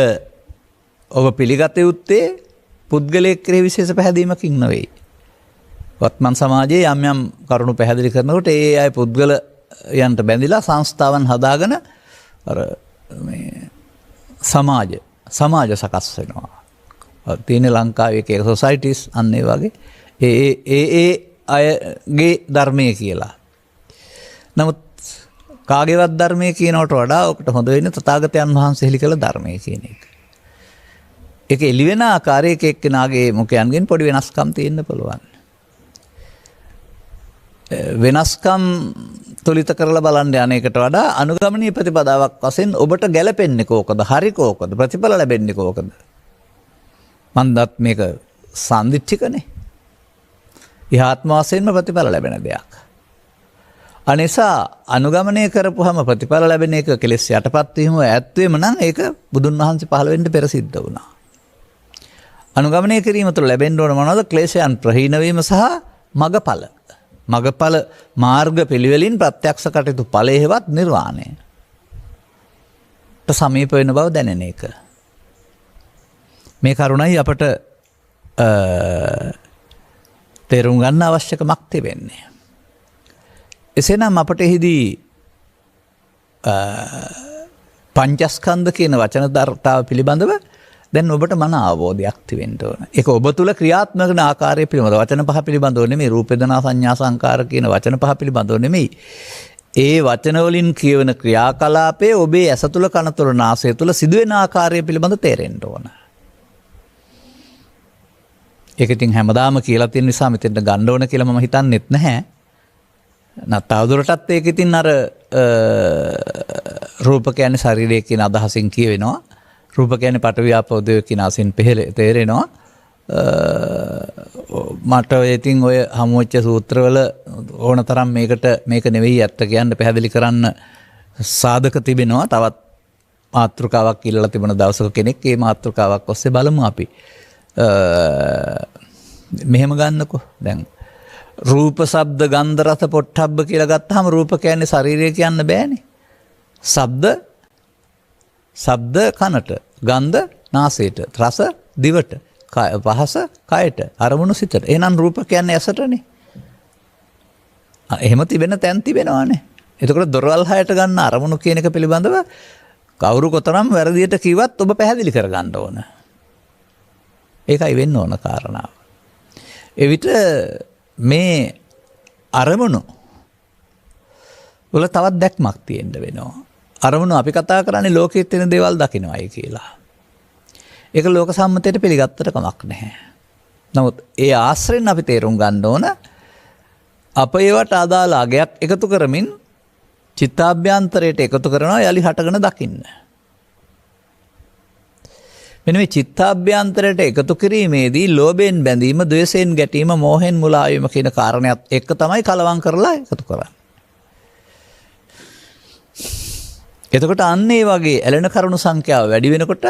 ඔබ පිළිගත යුත්තේ පුද්ගලයෙක් කෙරෙහි විශේෂ පැහැදීමකින් නෙවෙයි. වත්මන් සමාජයේ යම් යම් කරුණු පැහැදිලි කරනකොට ඒ අය පුද්ගලයන්ට බැඳිලා සංස්ථාවන් හදාගෙන අර මේ සමාජ සකස් වෙනවා. තියෙන ලංකාවේ එක සොසයිටිස් අන්න ඒ වගේ ඒ අයගේ ධර්මයේ කියලා. නමුත් කාගේවත් ධර්මයේ කියනවට වඩා ඔකට හොඳ වෙන්නේ තථාගතයන් වහන්සේ හෙළි කළ ධර්මයේ කියන එක. ඒක එළි වෙන ආකාරයක එක්කෙනාගේ මුඛයන්ගෙන් පොඩි වෙනස්කම් තියෙන්න පුළුවන්. වෙනස්කම් තුලිත කරලා බලන්න යන්නේකට වඩා අනුගමනීය ප්‍රතිපදාවක් වශයෙන් ඔබට ගැළපෙන්නේ කෝකද? හරි කෝකද? ප්‍රතිඵල ලැබෙන්නේ කෝකද? මන්දත් මේක සම්දිච්චිකනේ. ඉහාත්ම වශයෙන්ම ප්‍රතිඵල ලැබෙන දෙයක්. අනිසා අනුගමනය කරපුවම ප්‍රතිඵල ලැබෙන එක කෙලෙස් යටපත් වීම ඇත්තෙම නම් ඒක බුදුන් වහන්සේ පහළ වෙන්න පෙර සිද්ධ වුණා. අනුගමනය කිරීම තුළ ලැබෙන්න ඕන මොනවද? ක්ලේශයන් ප්‍රහීන වීම සහ මගඵල. මගඵල මාර්ග පිළිවෙලින් ප්‍රත්‍යක්ෂ කටයුතු ඵලයේවත් නිර්වාණය. සමීප වෙන බව දැනෙන එක. මේ කරුණයි අපට තේරුම් ගන්න අවශ්‍යකමක් තිබෙන්නේ. එසේනම් අපට එහිදී පංචස්කන්ධ කියන වචන ධර්තාව පිළිබඳව දැන් ඔබට මන අවබෝධයක් තිබෙන්න ඕන. ඒක ඔබ තුල ක්‍රියාත්මක වන ආකාරය පිළිබඳව වචන පහ පිළිබඳව නෙමෙයි, රූප වේදනා සංඥා සංකාර කියන වචන පහ පිළිබඳව නෙමෙයි. ඒ වචන වලින් කියවන ක්‍රියාකලාපයේ ඔබේ ඇස තුල, කන තුල, නාසය තුල සිදුවෙන ආකාරය පිළිබඳව තේරෙන්න ඕන. ඒක ඉතින් හැමදාම කියලා තියෙන නිසා මෙතෙන්ට ගන්න ඕන කියලා මම හිතන්නෙත් නැහැ. තවදුරටත් ඒක ඉතින් අර රූප කියන්නේ ශරීරය කියන අදහසින් කියවෙනවා. රූප කියන්නේ පඨවි ආපෝ තේජෝ කියන අසින් තේරෙනවා. මට ඉතින් ඔය හමුවෙච්ච සූත්‍රවල ඕන තරම් මේක නෙවෙයි ඇත්ත කියන්න පැහැදිලි කරන්න සාධක තිබෙනවා. තවත් මාතෘකාවක් ඉල්ලලා තිබුණ දවසක කෙනෙක් ඒ මාතෘකාවක් ඔස්සේ බලමු අපි. මෙහෙම ගන්නකෝ. දැන් රූප, ශබ්ද, ගන්ධ, රස, පොට්ටබ්බ කියලා ගත්තාම රූප කියන්නේ ශරීරය කියන්න බෑනේ. ශබ්ද කනට, ගන්ධ නාසයට, රස දිවට, පහස කයට, අරමුණු සිතට. එහෙනම් රූප කියන්නේ ඇසටනේ. එහෙම තිබෙන තැන් තිබෙනවානේ. එතකොට දොරවල් හයට ගන්න අරමුණු කියන එක පිළිබඳව කවුරු කොතරම් වැරදියට කිව්වත් ඔබ පැහැදිලි කරගන්න ඕන. ඒකයි වෙන්න ඕන කාරණාව. එවිට මේ අරමුණු වල තවත් දැක්මක් තියෙන්න වෙනවා. අරමුණු අපි කතා කරන්නේ ලෝකයේ තියෙන දේවල් දකින්නයි කියලා. ඒක ලෝක සම්මතයට පිළිගත්තට කමක් නැහැ. නමුත් ඒ ආශ්‍රයෙන් අපි තේරුම් ගන්න ඕන අප ඒවට අදාළ අගයක් එකතු කරමින් චිත්තාභ්‍යන්තරයට එකතු කරනවා යලි හටගෙන දකින්න. මෙන්න මේ චිත්තාභ්‍යන්තරයට එකතු කිරීමේදී ලෝභයෙන් බැඳීම, ද්වේෂයෙන් ගැටීම, මෝහයෙන් මුලා වීම කියන කාරණයක් එක්ක තමයි කලවම් කරලා එකතු කරන්නේ. එතකොට අන්න ඒ වගේ ඇලෙන කරුණු සංඛ්‍යාව වැඩි වෙනකොට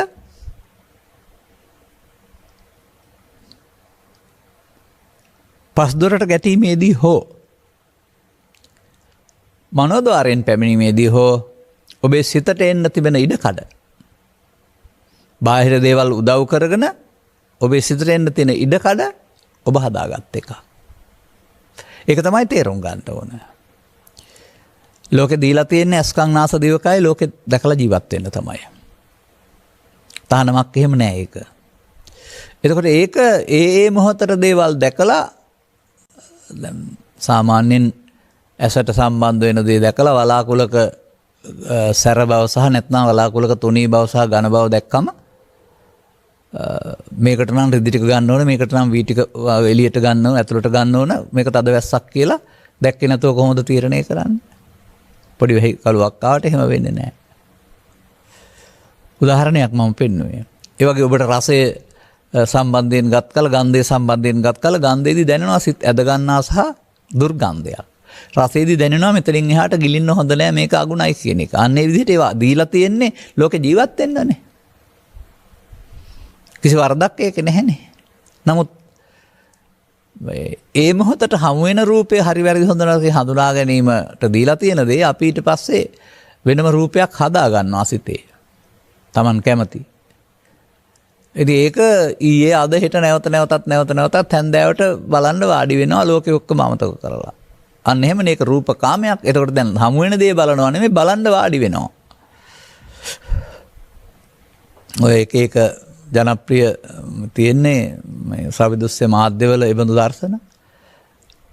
පස්දොරට ගැටීමේදී හෝ මනෝද්වාරයෙන් පැමිණීමේදී හෝ ඔබේ සිතට එන්න තිබෙන ඉඩකඩ බාහිර දේවල් උදව් කරගෙන ඔබේ සිතට එන්න තියෙන ඉඩකඩ ඔබ හදාගත් එක. ඒක තමයි තේරුම් ගන්න ඕන. ලෝකේ දීලා තියෙන්නේ අස්කම් නාස දිවකයි ලෝකේ දැකලා ජීවත් වෙන්න තමයි. තහනමක් එහෙම නෑ ඒක. එතකොට ඒක ඒ මොහොතට දේවල් දැකලා සාමාන්‍යයෙන් ඇසට සම්බන්ධ වෙන දේ දැකලා වලාකුලක සැර බව සහ නැත්නම් වලාකුලක තුනී බව සහ ඝන බව දැක්කම මේකට නම් රිදි ටික ගන්න ඕන, මේකට නම් වී ටික එළියට ගන්න ඕන, ඇතුළට ගන්න ඕන, මේක තද වැස්සක් කියලා දැක්කේ නැතුව කොහොමද තීරණය කරන්නේ? පොඩි වෙහි කලුවක් ආවට එහෙම වෙන්නේ නැහැ. උදාහරණයක් මම පෙන්නුවේ. ඒ වගේ ඔබට රසය සම්බන්ධයෙන් ගත් කල ගන්ධය සම්බන්ධයෙන් ගත් කල ගන්ධයේදී දැනෙනවා සිත් ඇද ගන්නා සහ දුර්ගන්ධයක්. රසයේදී දැනෙනවා මෙතනින් එහාට ගිලින්න හොඳ නෑ මේක අගුණයි කියන එක. අන්න ඒ විදිහට ඒවා දීලා තියෙන්නේ ලෝකේ ජීවත් වෙන්නනේ. කිසි වරදක් ඒක නැහැනේ. නමුත් ඒ මොහොතට හමු වෙන රූපේ හරි වැරදි හොඳ නරක හඳුනා ගැනීමට දීලා තියෙන දේ අපි ඊට පස්සේ වෙනම රූපයක් හදා ගන්නවා සිතේ. Taman කැමති. ඉතින් ඒක ඊයේ අද හෙට නැවතත් හැන්දෑවට බලන්න වාඩි වෙනවා ලෝකෙ ඔක්කොම අමතක කරලා. අන්න එහෙමනේ ඒක රූපකාමයක්. එතකොට දැන් හමු වෙන දේ බලනවා නෙමෙයි බලන්න වාඩි වෙනවා. ඔය එක ජනප්‍රිය තියෙන්නේ මේ ශ්‍රව්‍ය දෘශ්‍ය මාධ්‍යවල ඒ බඳු දර්ශන.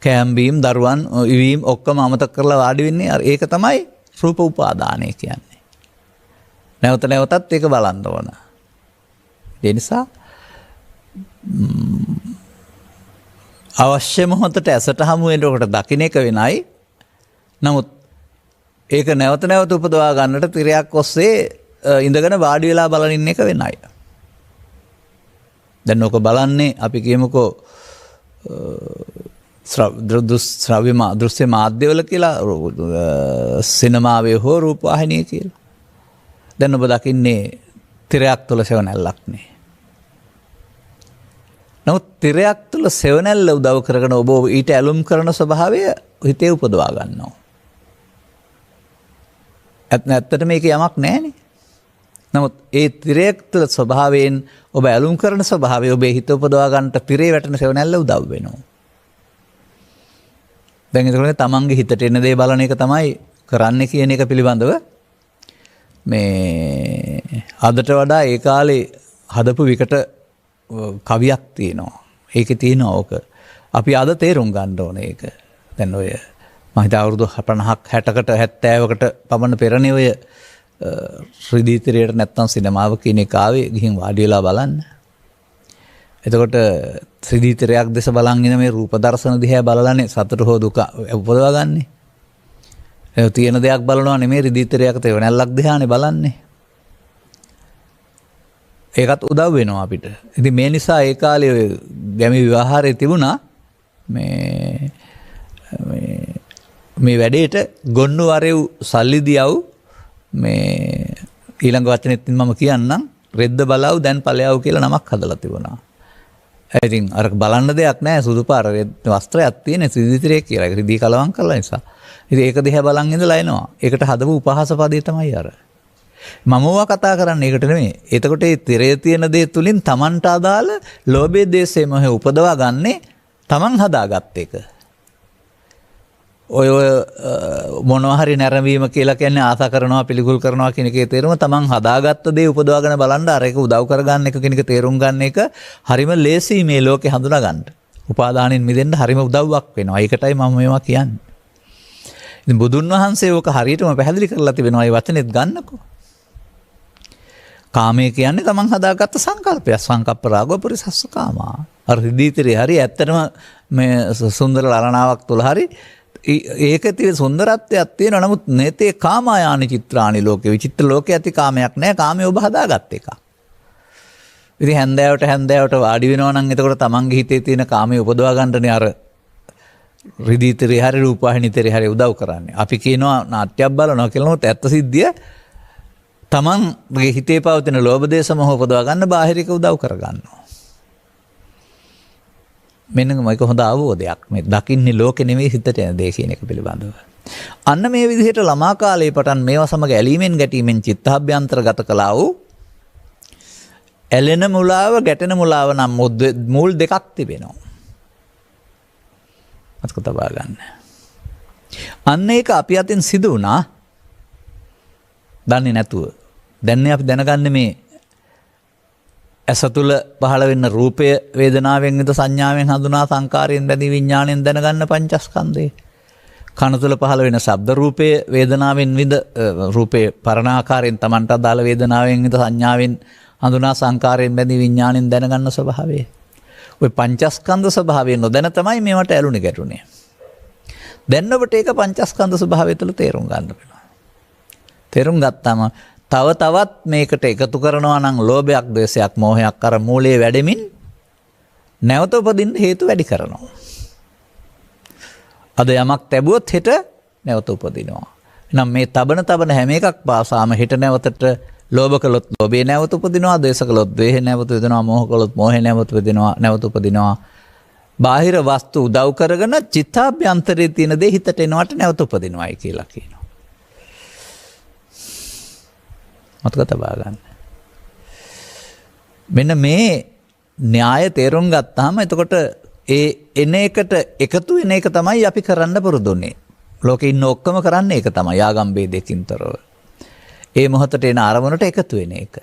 කැම්බීම් දරුවන් ඉවීම් ඔක්කොම අමතක කරලා වාඩි වෙන්නේ අර ඒක තමයි රූප උපාදානය කියන්නේ. නැවතත් ඒක බලන්න ඕන. ඒ නිසා අවශ්‍ය මොහොතට ඇසට හමු වෙනකොට දකින්න එක වෙනයි. නමුත් ඒක නැවත උපදවා ගන්නට තිරයක් ඔස්සේ ඉඳගෙන වාඩි වෙලා බලන ඉන්න එක වෙනයි. දැන් ඔක බලන්නේ අපි කියමුකෝ ශ්‍රව්‍ය දෘශ්‍ය මාධ්‍යවල කියලා සිනමාවේ හෝ රූපවාහිනිය කියලා. දැන් ඔබ දකින්නේ තිරයක් තුළ සෙවණැල්ලක් නේ. නමුත් තිරයක් තුළ සෙවණැල්ල උදව් කරගෙන ඔබ ඊට ඇලුම් කරන ස්වභාවය හිතේ උපදවා ගන්නවා. ඇත්තට මේක යමක් නැහැනේ. නමුත් ඒ තිරයක් තුළ ස්වභාවයෙන් ඔබ ඇලුම් කරන ස්වභාවය ඔබේ හිත උපදවා ගන්නට තිරේ වැටෙන සෙවණැල්ල උදව් වෙනවා. දැන් ඒකනේ තමන්ගේ හිතට එන දේ බලන එක තමයි කරන්නේ කියන එක පිළිබඳව මේ අදට වඩා ඒ කාලේ හදපු විකට කවියක් තියෙනවා. ඒකේ තියෙනවා ඕක. අපි අද තේරුම් ගන්න ඕනේ ඒක. දැන් ඔය මම හිතා අවුරුදු 50ක් 60කට 70කට පමණ පෙරනේ ඔය ශ්‍රී තිරයට නැත්තම් සිනමාව කියන එක ආවේ ගිහින් වාඩි වෙලා බලන්න. එතකොට ශ්‍රී තිරයක් දැස බලන් ඉන මේ රූප දර්ශන දිහා බලලානේ සතුට හෝ දුක උපදවා ගන්නෙ. ඒ තියෙන දෙයක් බලනවා නෙමෙයි ශ්‍රී තිරයක තේවණැල්ලක් දිහානේ බලන්නේ. ඒකත් උදව් වෙනවා අපිට. ඉතින් මේ නිසා ඒ කාලේ ඔය ගැමි විවාහාරේ තිබුණා මේ වැඩේට ගොන්නු වරෙව් සල්ලි දියව් මේ ඊළඟ වචනෙත් මම කියන්නම් රෙද්ද බලව් දැන් ඵලයව් කියලා නමක් හදලා තිබුණා. ඉතින් අර බලන්න දෙයක් නැහැ සුදු පාර වස්ත්‍රයක් තියෙන සිදිතිරේ කියලා. ඒක රිදී කලවම් කරලා නිසා. ඉතින් ඒක දිහා බලන් ඉඳලා එනවා. ඒකට හදපු උපහාස පදේ තමයි අර. මම ඕවා කතා කරන්නේ ඒකට නෙමෙයි. එතකොට මේ තිරේ තියෙන දේ තුලින් Tamanට අදාළ ලෝභයේ දේශේ මොහේ උපදවා ගන්නේ Taman හදාගත් එක. ඔය මොනවා හරි නැරඹීම කියලා කියන්නේ ආසා කරනවා පිළිකුල් කරනවා කියන එකේ තේරුම Taman හදාගත්ත දේ උපදවාගෙන බලන්න අර ඒක උදව් කරගන්න එක කියන එක තේරුම් ගන්න එක හරිම ලේසි මේ ලෝකේ හඳුනා ගන්න. උපාදානෙන් මිදෙන්න හරිම උදව්වක් වෙනවා. ඒකටයි මම මේවා කියන්නේ. ඉතින් බුදුන් වහන්සේ ඕක හරියටම පැහැදිලි කරලා තිබෙනවා. ඒ වචනේත් ගන්නකෝ. කාමය කියන්නේ Taman හදාගත්ත සංකල්පයක්. සංකප්ප රාගෝ පුරිසස්ස කාමා. අර රිදීතරේ හරි ඇත්තටම මේ සුන්දර ලලනාවක් තුල හරි ඒක තියෙන සුන්දරත්වයක් තියෙනවා. නමුත් නේතේ කාමයානි චිත්‍රානි ලෝකේ විචිත්‍ර ලෝකේ ඇති කාමයක් නැහැ. කාමයේ ඔබ හදාගත් එක. ඉතින් හැන්දෑවට වාඩි වෙනවා නම් එතකොට තමන්ගේ හිතේ තියෙන කාමයේ උපදවා ගන්නනේ අර රිදීතරේ හරි රූපවාහිනීතරේ හරි උදව් කරන්නේ. අපි කියනවා නාට්‍යයක් බලනවා කියලා. නමුත් ඇත්ත සිද්ධිය තමන්ගේ හිතේ පවතින ලෝභ දේශ මොහ උපදවා ගන්න බාහිරික උදව් කර ගන්නවා. මෙන්න මේක හොඳ අවබෝධයක්. මේ දකින්නේ ලෝකෙ නෙමෙයි හිතට එන දේ කියන එක පිළිබඳව. අන්න මේ විදිහට ළමා කාලයේ පටන් මේවා සමග ඇලීමෙන් ගැටීමෙන් චිත්තාභ්‍යන්තරගත කළා වූ ඇලෙන මුලාව ගැටෙන මුලාව නම් මූල් දෙකක් තිබෙනවා. මතක තබා ගන්න. අන්න ඒක අපි අතින් සිදු වුණා. දන්නේ නැතුව. දැන් අපි දැනගන්නේ මේ ඇස තුළ පහළ වෙන රූපය වේදනාවෙන් විද සංඥාවෙන් හඳුනා සංකාරයෙන් බැඳී විඥාණයෙන් දැනගන්න පංචස්කන්ධය. කන තුළ පහළ වෙන ශබ්ද රූපය වේදනාවෙන් විද රූපේ පරණාකාරයෙන් Tamanට අදාළ වේදනාවෙන් විද සංඥාවෙන් හඳුනා සංකාරයෙන් බැඳී විඥාණයෙන් දැනගන්න ස්වභාවය. ওই පංචස්කන්ධ ස්වභාවය නොදැන තමයි මේවට ඇලුනේ ගැටුනේ. දැන් ඔබට ඒක පංචස්කන්ධ ස්වභාවය තුළ තේරුම් ගන්න වෙනවා. තේරුම් ගත්තාම තව තවත් මේකට එකතු කරනවා නම් ලෝභයක්, ද්වේෂයක්, මෝහයක් අර මූලයේ වැඩෙමින් නැවත උපදින්න හේතු වැඩි කරනවා. අද යමක් ලැබුවොත් හෙට නැවත උපදිනවා. එහෙනම් මේ තබන හැම එකක් පාසාම හෙට නැවතට ලෝභ කළොත් ලෝභය නැවත උපදිනවා, ද්වේෂ කළොත් ද්වේෂය නැවත උපදිනවා, මෝහ කළොත් මෝහය නැවත උපදිනවා. බාහිර වස්තු උදව් කරගෙන චිත්තාභ්‍යන්තරයේ තියෙන දේ හිතට එනවට නැවත උපදිනවායි කියලා කියනවා. මතක තබා ගන්න. මෙන්න මේ න්‍යාය තේරුම් ගත්තාම එතකොට ඒ එන එකට එකතු වෙන එක තමයි අපි කරන්න පුරුදුනේ. ලෝකේ ඉන්න ඔක්කොම කරන්නේ ඒක තමයි. ආගම් ભેදයකින් තොරව. ඒ මොහොතට එන අරමුණට එකතු වෙන එක.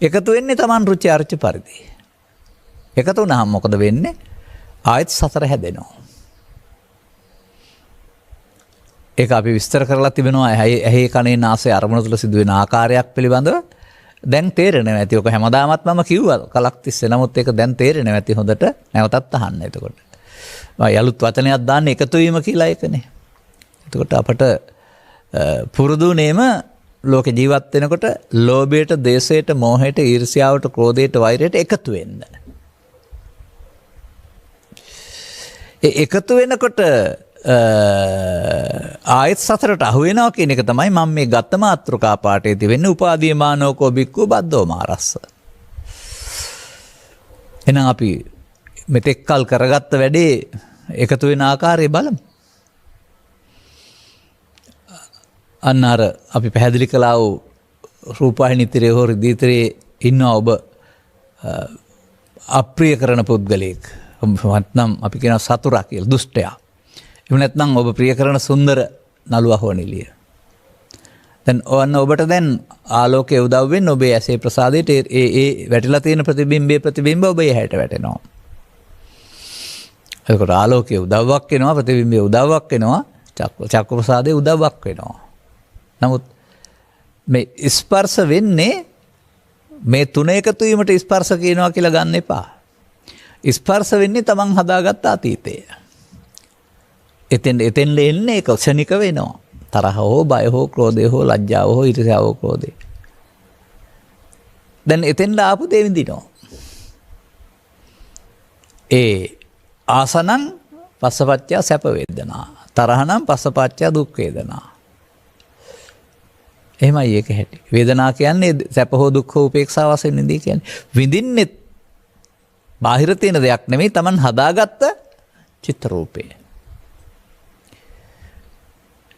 එකතු වෙන්නේ Taman රුචි අරුචි පරිදි. එකතු වුණාම මොකද වෙන්නේ? ආයත් සතර හැදෙනවා. ඒක අපි විස්තර කරලා තිබෙනවා ඇහි කනේ නාසයේ අරමුණ තුළ සිදුවෙන ආකාරයක් පිළිබඳව. දැන් තේරෙනවා ඇති. ඔක හැමදාමත් මම කිව්වා කලක් තිස්සේ. නමුත් ඒක දැන් තේරෙනවා ඇති හොඳට. නැවතත් අහන්න එතකොට. යලුත් වචනයක් දාන්න එකතු වීම කියලා එකනේ. එතකොට අපට පුරුදුනේම ලෝක ජීවත් වෙනකොට ලෝභයට, දේශයට, මෝහයට, ඊර්ෂ්‍යාවට, ක්‍රෝධයට, වෛරයට එකතු වෙන්න. ඒ එකතු වෙනකොට ආයත් සතරට අහු වෙනවා කියන එක තමයි මම මේ ගත්ත මාත්‍රකා පාඩේ තිබෙන්නේ උපාදීයමානෝකෝ බික්කු බද්දෝ මාරස්ස. එහෙනම් අපි මෙතෙක් කල් කරගත්ත වැඩේ එකතු වෙන ආකාරය බලමු. අන්න අර අපි පැහැදිලි කළා වූ රූපවාහිනී තිරේ හෝ රිදීතරේ ඉන්න ඔබ අප්‍රිය කරන පුද්ගලයෙක්. නැත්නම් අපි කියන සතුරා කියලා දුෂ්ටයා. එහෙම නැත්නම් ඔබ ප්‍රිය කරන සුන්දර නළුවා හෝ නිලිය. දැන් ඔබට දැන් ආලෝකයේ උදව් වෙන්නේ ඔබේ ඇසේ ප්‍රසාදයට ඒ වැටිලා තියෙන ප්‍රතිබිම්බ ඔබේ හැට වැටෙනවා. ඒකට ආලෝකයේ උදව්වක් වෙනවා, ප්‍රතිබිම්බයේ උදව්වක් වෙනවා, චක්කු ප්‍රසාදයේ උදව්වක් වෙනවා. නමුත් මේ ස්පර්ශ වෙන්නේ මේ තුන එකතු වීමට ස්පර්ශ කියනවා කියලා ගන්න එපා. ස්පර්ශ වෙන්නේ Taman හදාගත්ත අතීතය. එතෙන් එන්නේ ඒක ක්ෂණික වෙනවා. තරහ හෝ බය හෝ ක්‍රෝධය හෝ ලැජ්ජාව හෝ ඊර්ෂ්‍යාව හෝ ක්‍රෝධය. දැන් එතෙන් ආපු දේ විඳිනවා. ඒ ආසනං පස්සපච්චය සැප වේදනා. තරහනම් පස්සපච්චය දුක් වේදනා. එහෙමයි ඒක හැටි. වේදනා කියන්නේ සැප හෝ දුක් හෝ උපේක්ෂා වශයෙන් නිදී කියන්නේ. විඳින්නේ බාහිර තියෙන දෙයක් නෙමෙයි Taman හදාගත්ත චිත්‍ර රූපය.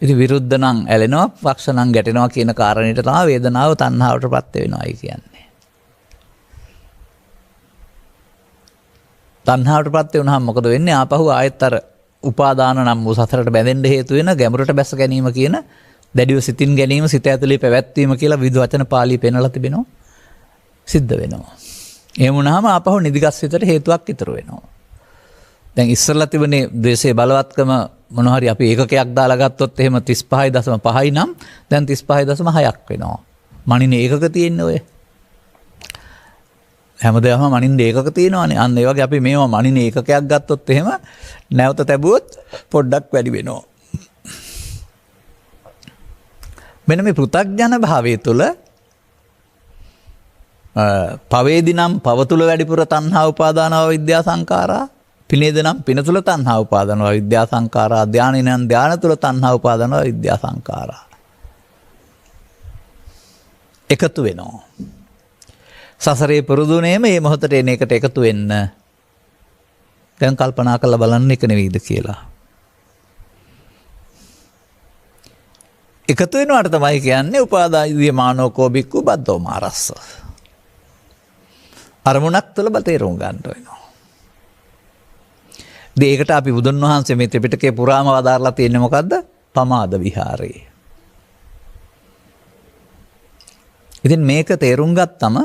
ඉතින් විරුද්ධ නම් ඇලෙනවා, පක්ෂ නම් ගැටෙනවා කියන කාරණේට තමයි වේදනාව තණ්හාවටපත් වෙනවායි කියන්නේ. තණ්හාවටපත් වුණාම මොකද වෙන්නේ? ආපහු ආයෙත් අර උපාදාන නම් වූ සතරට බැඳෙන්න හේතු වෙන ගැඹුරට බැස ගැනීම කියන දැඩිව සිතින් ගැනීම, සිත ඇතුලේ පැවැත්වීම කියලා විවිධ වචන පාළිය පෙන්වලා තිබෙනවා. සිද්ධ වෙනවා. එහෙම වුණාම ආපහු නිදිගස් සිතට හේතුවක් ඉතුරු වෙනවා. දැන් ඉස්සරලා තිබුණේ ද්වේෂයේ බලවත්කම මොනවා හරි අපි ඒකකයක් දාලා ගත්තොත් එහෙම 35.5යි නම් දැන් 35.6ක් වෙනවා. මනින්නේ ඒකක තියෙන්නේ ඔය. හැමදේම මනින්නේ ඒකක තියෙනවානේ. අන්න ඒ වගේ අපි මේවා මනින්නේ ඒකකයක් ගත්තොත් එහෙම නැවත තැබුවොත් පොඩ්ඩක් වැඩි වෙනවා. මෙන්න මේ පෘථග්ජන භාවය තුළ පවේදි නම් පව තුළ වැඩිපුර තණ්හා උපාදාන විද්‍යා සංඛාරා, පිනේද නම් පින තුළ තණ්හා උපාදාන විද්‍යා සංඛාරා, ධානය නම් ධාන තුළ තණ්හා උපාදාන විද්‍යා සංඛාරා එකතු වෙනවා. සසරේ පුරුදුනේම මේ මොහොතේ එන එකට එකතු වෙන්න. දැන් කල්පනා කරලා බලන්න එක නෙවෙයිද කියලා. එකතු වෙනවට තමයි කියන්නේ උපාදායමානෝකෝ බික්කු බද්දෝ මාරස්ස. අරමුණක් තුළ බතේරුම් ගන්න වෙනවා. ඒකට අපි බුදුන් වහන්සේ මේ ත්‍රිපිටකේ පුරාම වදාරලා තියෙන්නේ මොකද්ද? පමාද විහාරේ. ඉතින් මේක තේරුම් ගත්තම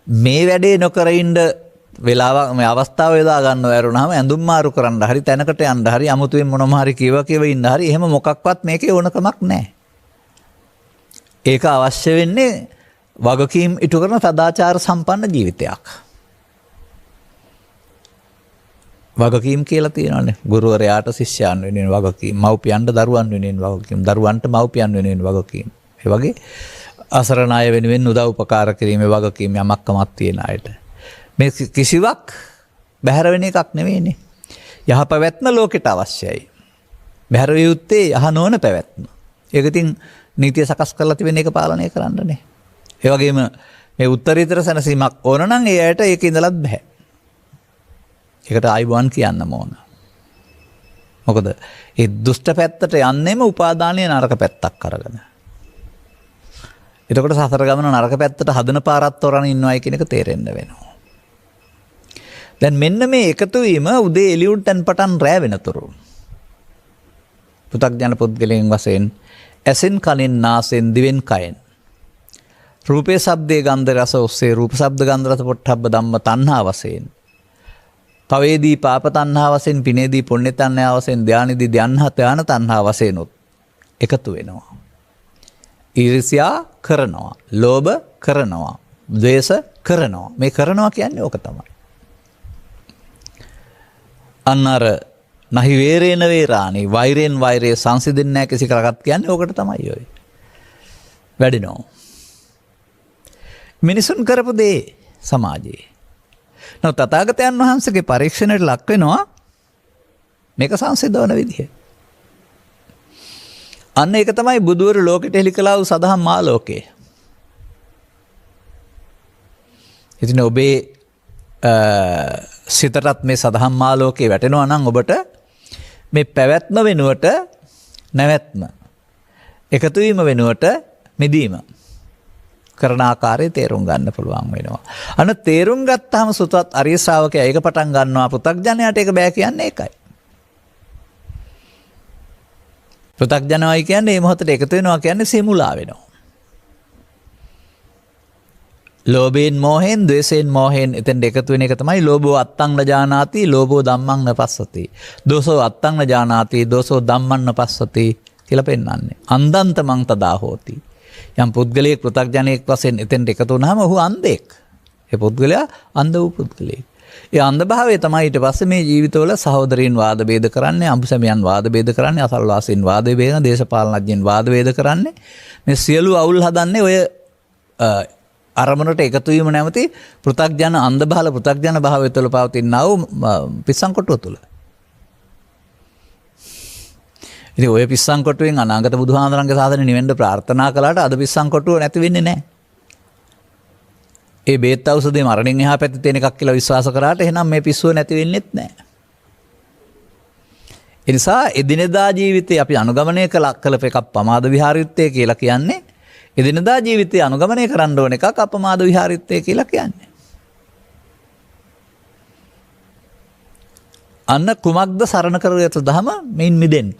මේ වැඩේ නොකර ඉන්න වෙලාවක් මේ අවස්ථාව යොදා ගන්න වැරුණාම ඇඳුම් මාරු කරන්න හරි තැනකට යන්න හරි අමුතුවෙන් මොනම හරි කියව ඉන්න හරි එහෙම මොකක්වත් මේකේ ඕනකමක් නැහැ. ඒක අවශ්‍ය වෙන්නේ වගකීම් ඉටු කරන සදාචාර සම්පන්න ජීවිතයක්. වගකීම් කියලා තියෙනවානේ. ගුරුවරයාට ශිෂ්‍යයන් වෙනුවෙන් වගකීම්, මව්පියන්ට දරුවන් වෙනුවෙන් වගකීම්, දරුවන්ට මව්පියන් වෙනුවෙන් වගකීම්. ඒ වගේ අසරණ අය වෙනුවෙන් උදව් උපකාර කිරීමේ වගකීම් යමක්කමක් තියෙන අයට. මේ කිසිවක් බැහැර වෙන එකක් නෙවෙයිනේ. යහපැවැත්ම ලෝකෙට අවශ්‍යයි. බැහැර විය යුත්තේ යහ නොවන පැවැත්ම. ඒක ඉතින් නීතිය සකස් කරලා තිබෙන එක පාලනය කරන්නනේ. ඒ වගේම මේ උත්තරීතර සැනසීමක් ඕන නම් ඒ අයට ඒක ඉඳලත් බෑ. ඒකට ආයිබෝන් කියන්න ඕන. මොකද ඒ දුෂ්ට පැත්තට යන්නෙම උපාදානයේ නරක පැත්තක් අරගෙන. එතකොට සසර ගමන නරක පැත්තට හදන පාරත් තොරණ ඉන්නවයි කියන එක තේරෙන්න වෙනවා. දැන් මෙන්න මේ එකතු වීම උදේ එළියුන්ටන් පටන් රැ වෙනතුරු. පෘථග්ජන පුද්ගලයන් වශයෙන් ඇසෙන් කනෙන් නාසයෙන් දිවෙන් කයෙන් රූපේ ශබ්දේ ගන්ධ රස ඔස්සේ රූප ශබ්ද ගන්ධ රස පොට්ටබ්බ ධම්ම තණ්හා වශයෙන් පවේදී පාප තණ්හා වශයෙන් පිනේදී පුණ්‍ය තණ්හා වශයෙන් ධානයේදී ධාන තණ්හා වශයෙන් එකතු වෙනවා. ඊර්ෂ්‍යා කරනවා, ලෝභ කරනවා, ද්වේෂ කරනවා. මේ කරනවා කියන්නේ ඕක තමයි. අන්නර නහි වේරේන වේරානි වෛරයෙන් වෛරය සංසිඳෙන්නේ නැහැ කිසි කරගත් කියන්නේ ඕකට තමයි ඔය. වැඩිනෝ. මිනිසුන් කරපු දේ සමාජයේ. නෝ තථාගතයන් වහන්සේගේ පරීක්ෂණයට ලක් වෙනවා මේක සංසිඳවන විදිහ. අන්න ඒක තමයි බුදුවරු ලෝකෙට හෙළි කළා වූ සදහම් මාලෝකේ. ඉතින් ඔබේ සිතටත් මේ සදහම් මාලෝකේ වැටෙනවා නම් ඔබට මේ පැවැත්ම වෙනුවට නැවැත්ම එකතු වීම වෙනුවට මිදීම කරන ආකාරය තේරුම් ගන්න පුළුවන් වෙනවා. අන්න තේරුම් ගත්තාම සුතවත් අරිය ශ්‍රාවකයා ඒක පටන් ගන්නවා. පෘථග්ජනයාට ඒක බෑ කියන්නේ ඒකයි. පෘථග්ජනයයි කියන්නේ මේ මොහොතේ එකතු වෙනවා කියන්නේ සිමුලා වෙනවා. ලෝභයෙන් මෝහෙන් ද්වේෂයෙන් මෝහෙන් එතෙන් එකතු වෙන එක තමයි ලෝභෝ අත්තං නජානාති ලෝභෝ ධම්මං නපස්සති. දෝසෝ අත්තං නජානාති දෝසෝ ධම්මං නපස්සති කියලා පෙන්නන්නේ. අන්දන්ත මං තදා හෝති. යම් පුද්ගලයෙක් පෘථග්ජනයෙක් වශයෙන් එතෙන් එකතු වුණාම ඔහු අන්ධෙක්. ඒ පුද්ගලයා අන්ධ වූ පුද්ගලයෙක්. ඒ අන්ධ භාවය තමයි ඊට පස්සේ මේ ජීවිතවල සහෝදරීන් වාද ભેද කරන්නේ, අඹසැමියන් වාද ભેද කරන්නේ, අසල්වාසීන් වාද ભેද, දේශපාලනඥයන් වාද ભેද කරන්නේ. මේ සියලු අවුල් හදන්නේ ඔය අරමුණට එකතු වීම නැමැති පෘථග්ජන අන්ධ බහල පෘථග්ජන භාවය තුළ පවතිනා වූ පිස්සන් කොටුව තුළ. ඉතින් ඔය පිස්සන් කොටුවෙන් අනාගත බුදුහාඳුරන්ගේ සාසනෙ නිවෙන්න ප්‍රාර්ථනා කළාට අද පිස්සන් කොටුව නැති වෙන්නේ නැහැ. ඒ බේත් ඖෂධේ මරණින් එහා පැත්තේ තියෙන එකක් කියලා විශ්වාස කරාට එහෙනම් මේ පිස්සුව නැති වෙන්නේත් නැහැ. ඒ නිසා එදිනෙදා ජීවිතේ අපි අනුගමනය කළ එකක් පමාද විහාරීත්වය කියලා කියන්නේ. එදිනෙදා ජීවිතය අනුගමනය කරන්න ඕන එකක් අපමාද විහාරීත්වය කියලා කියන්නේ. අන්න කුමක්ද සරණ කර යුතු ධම මෙයින් මිදෙන්න.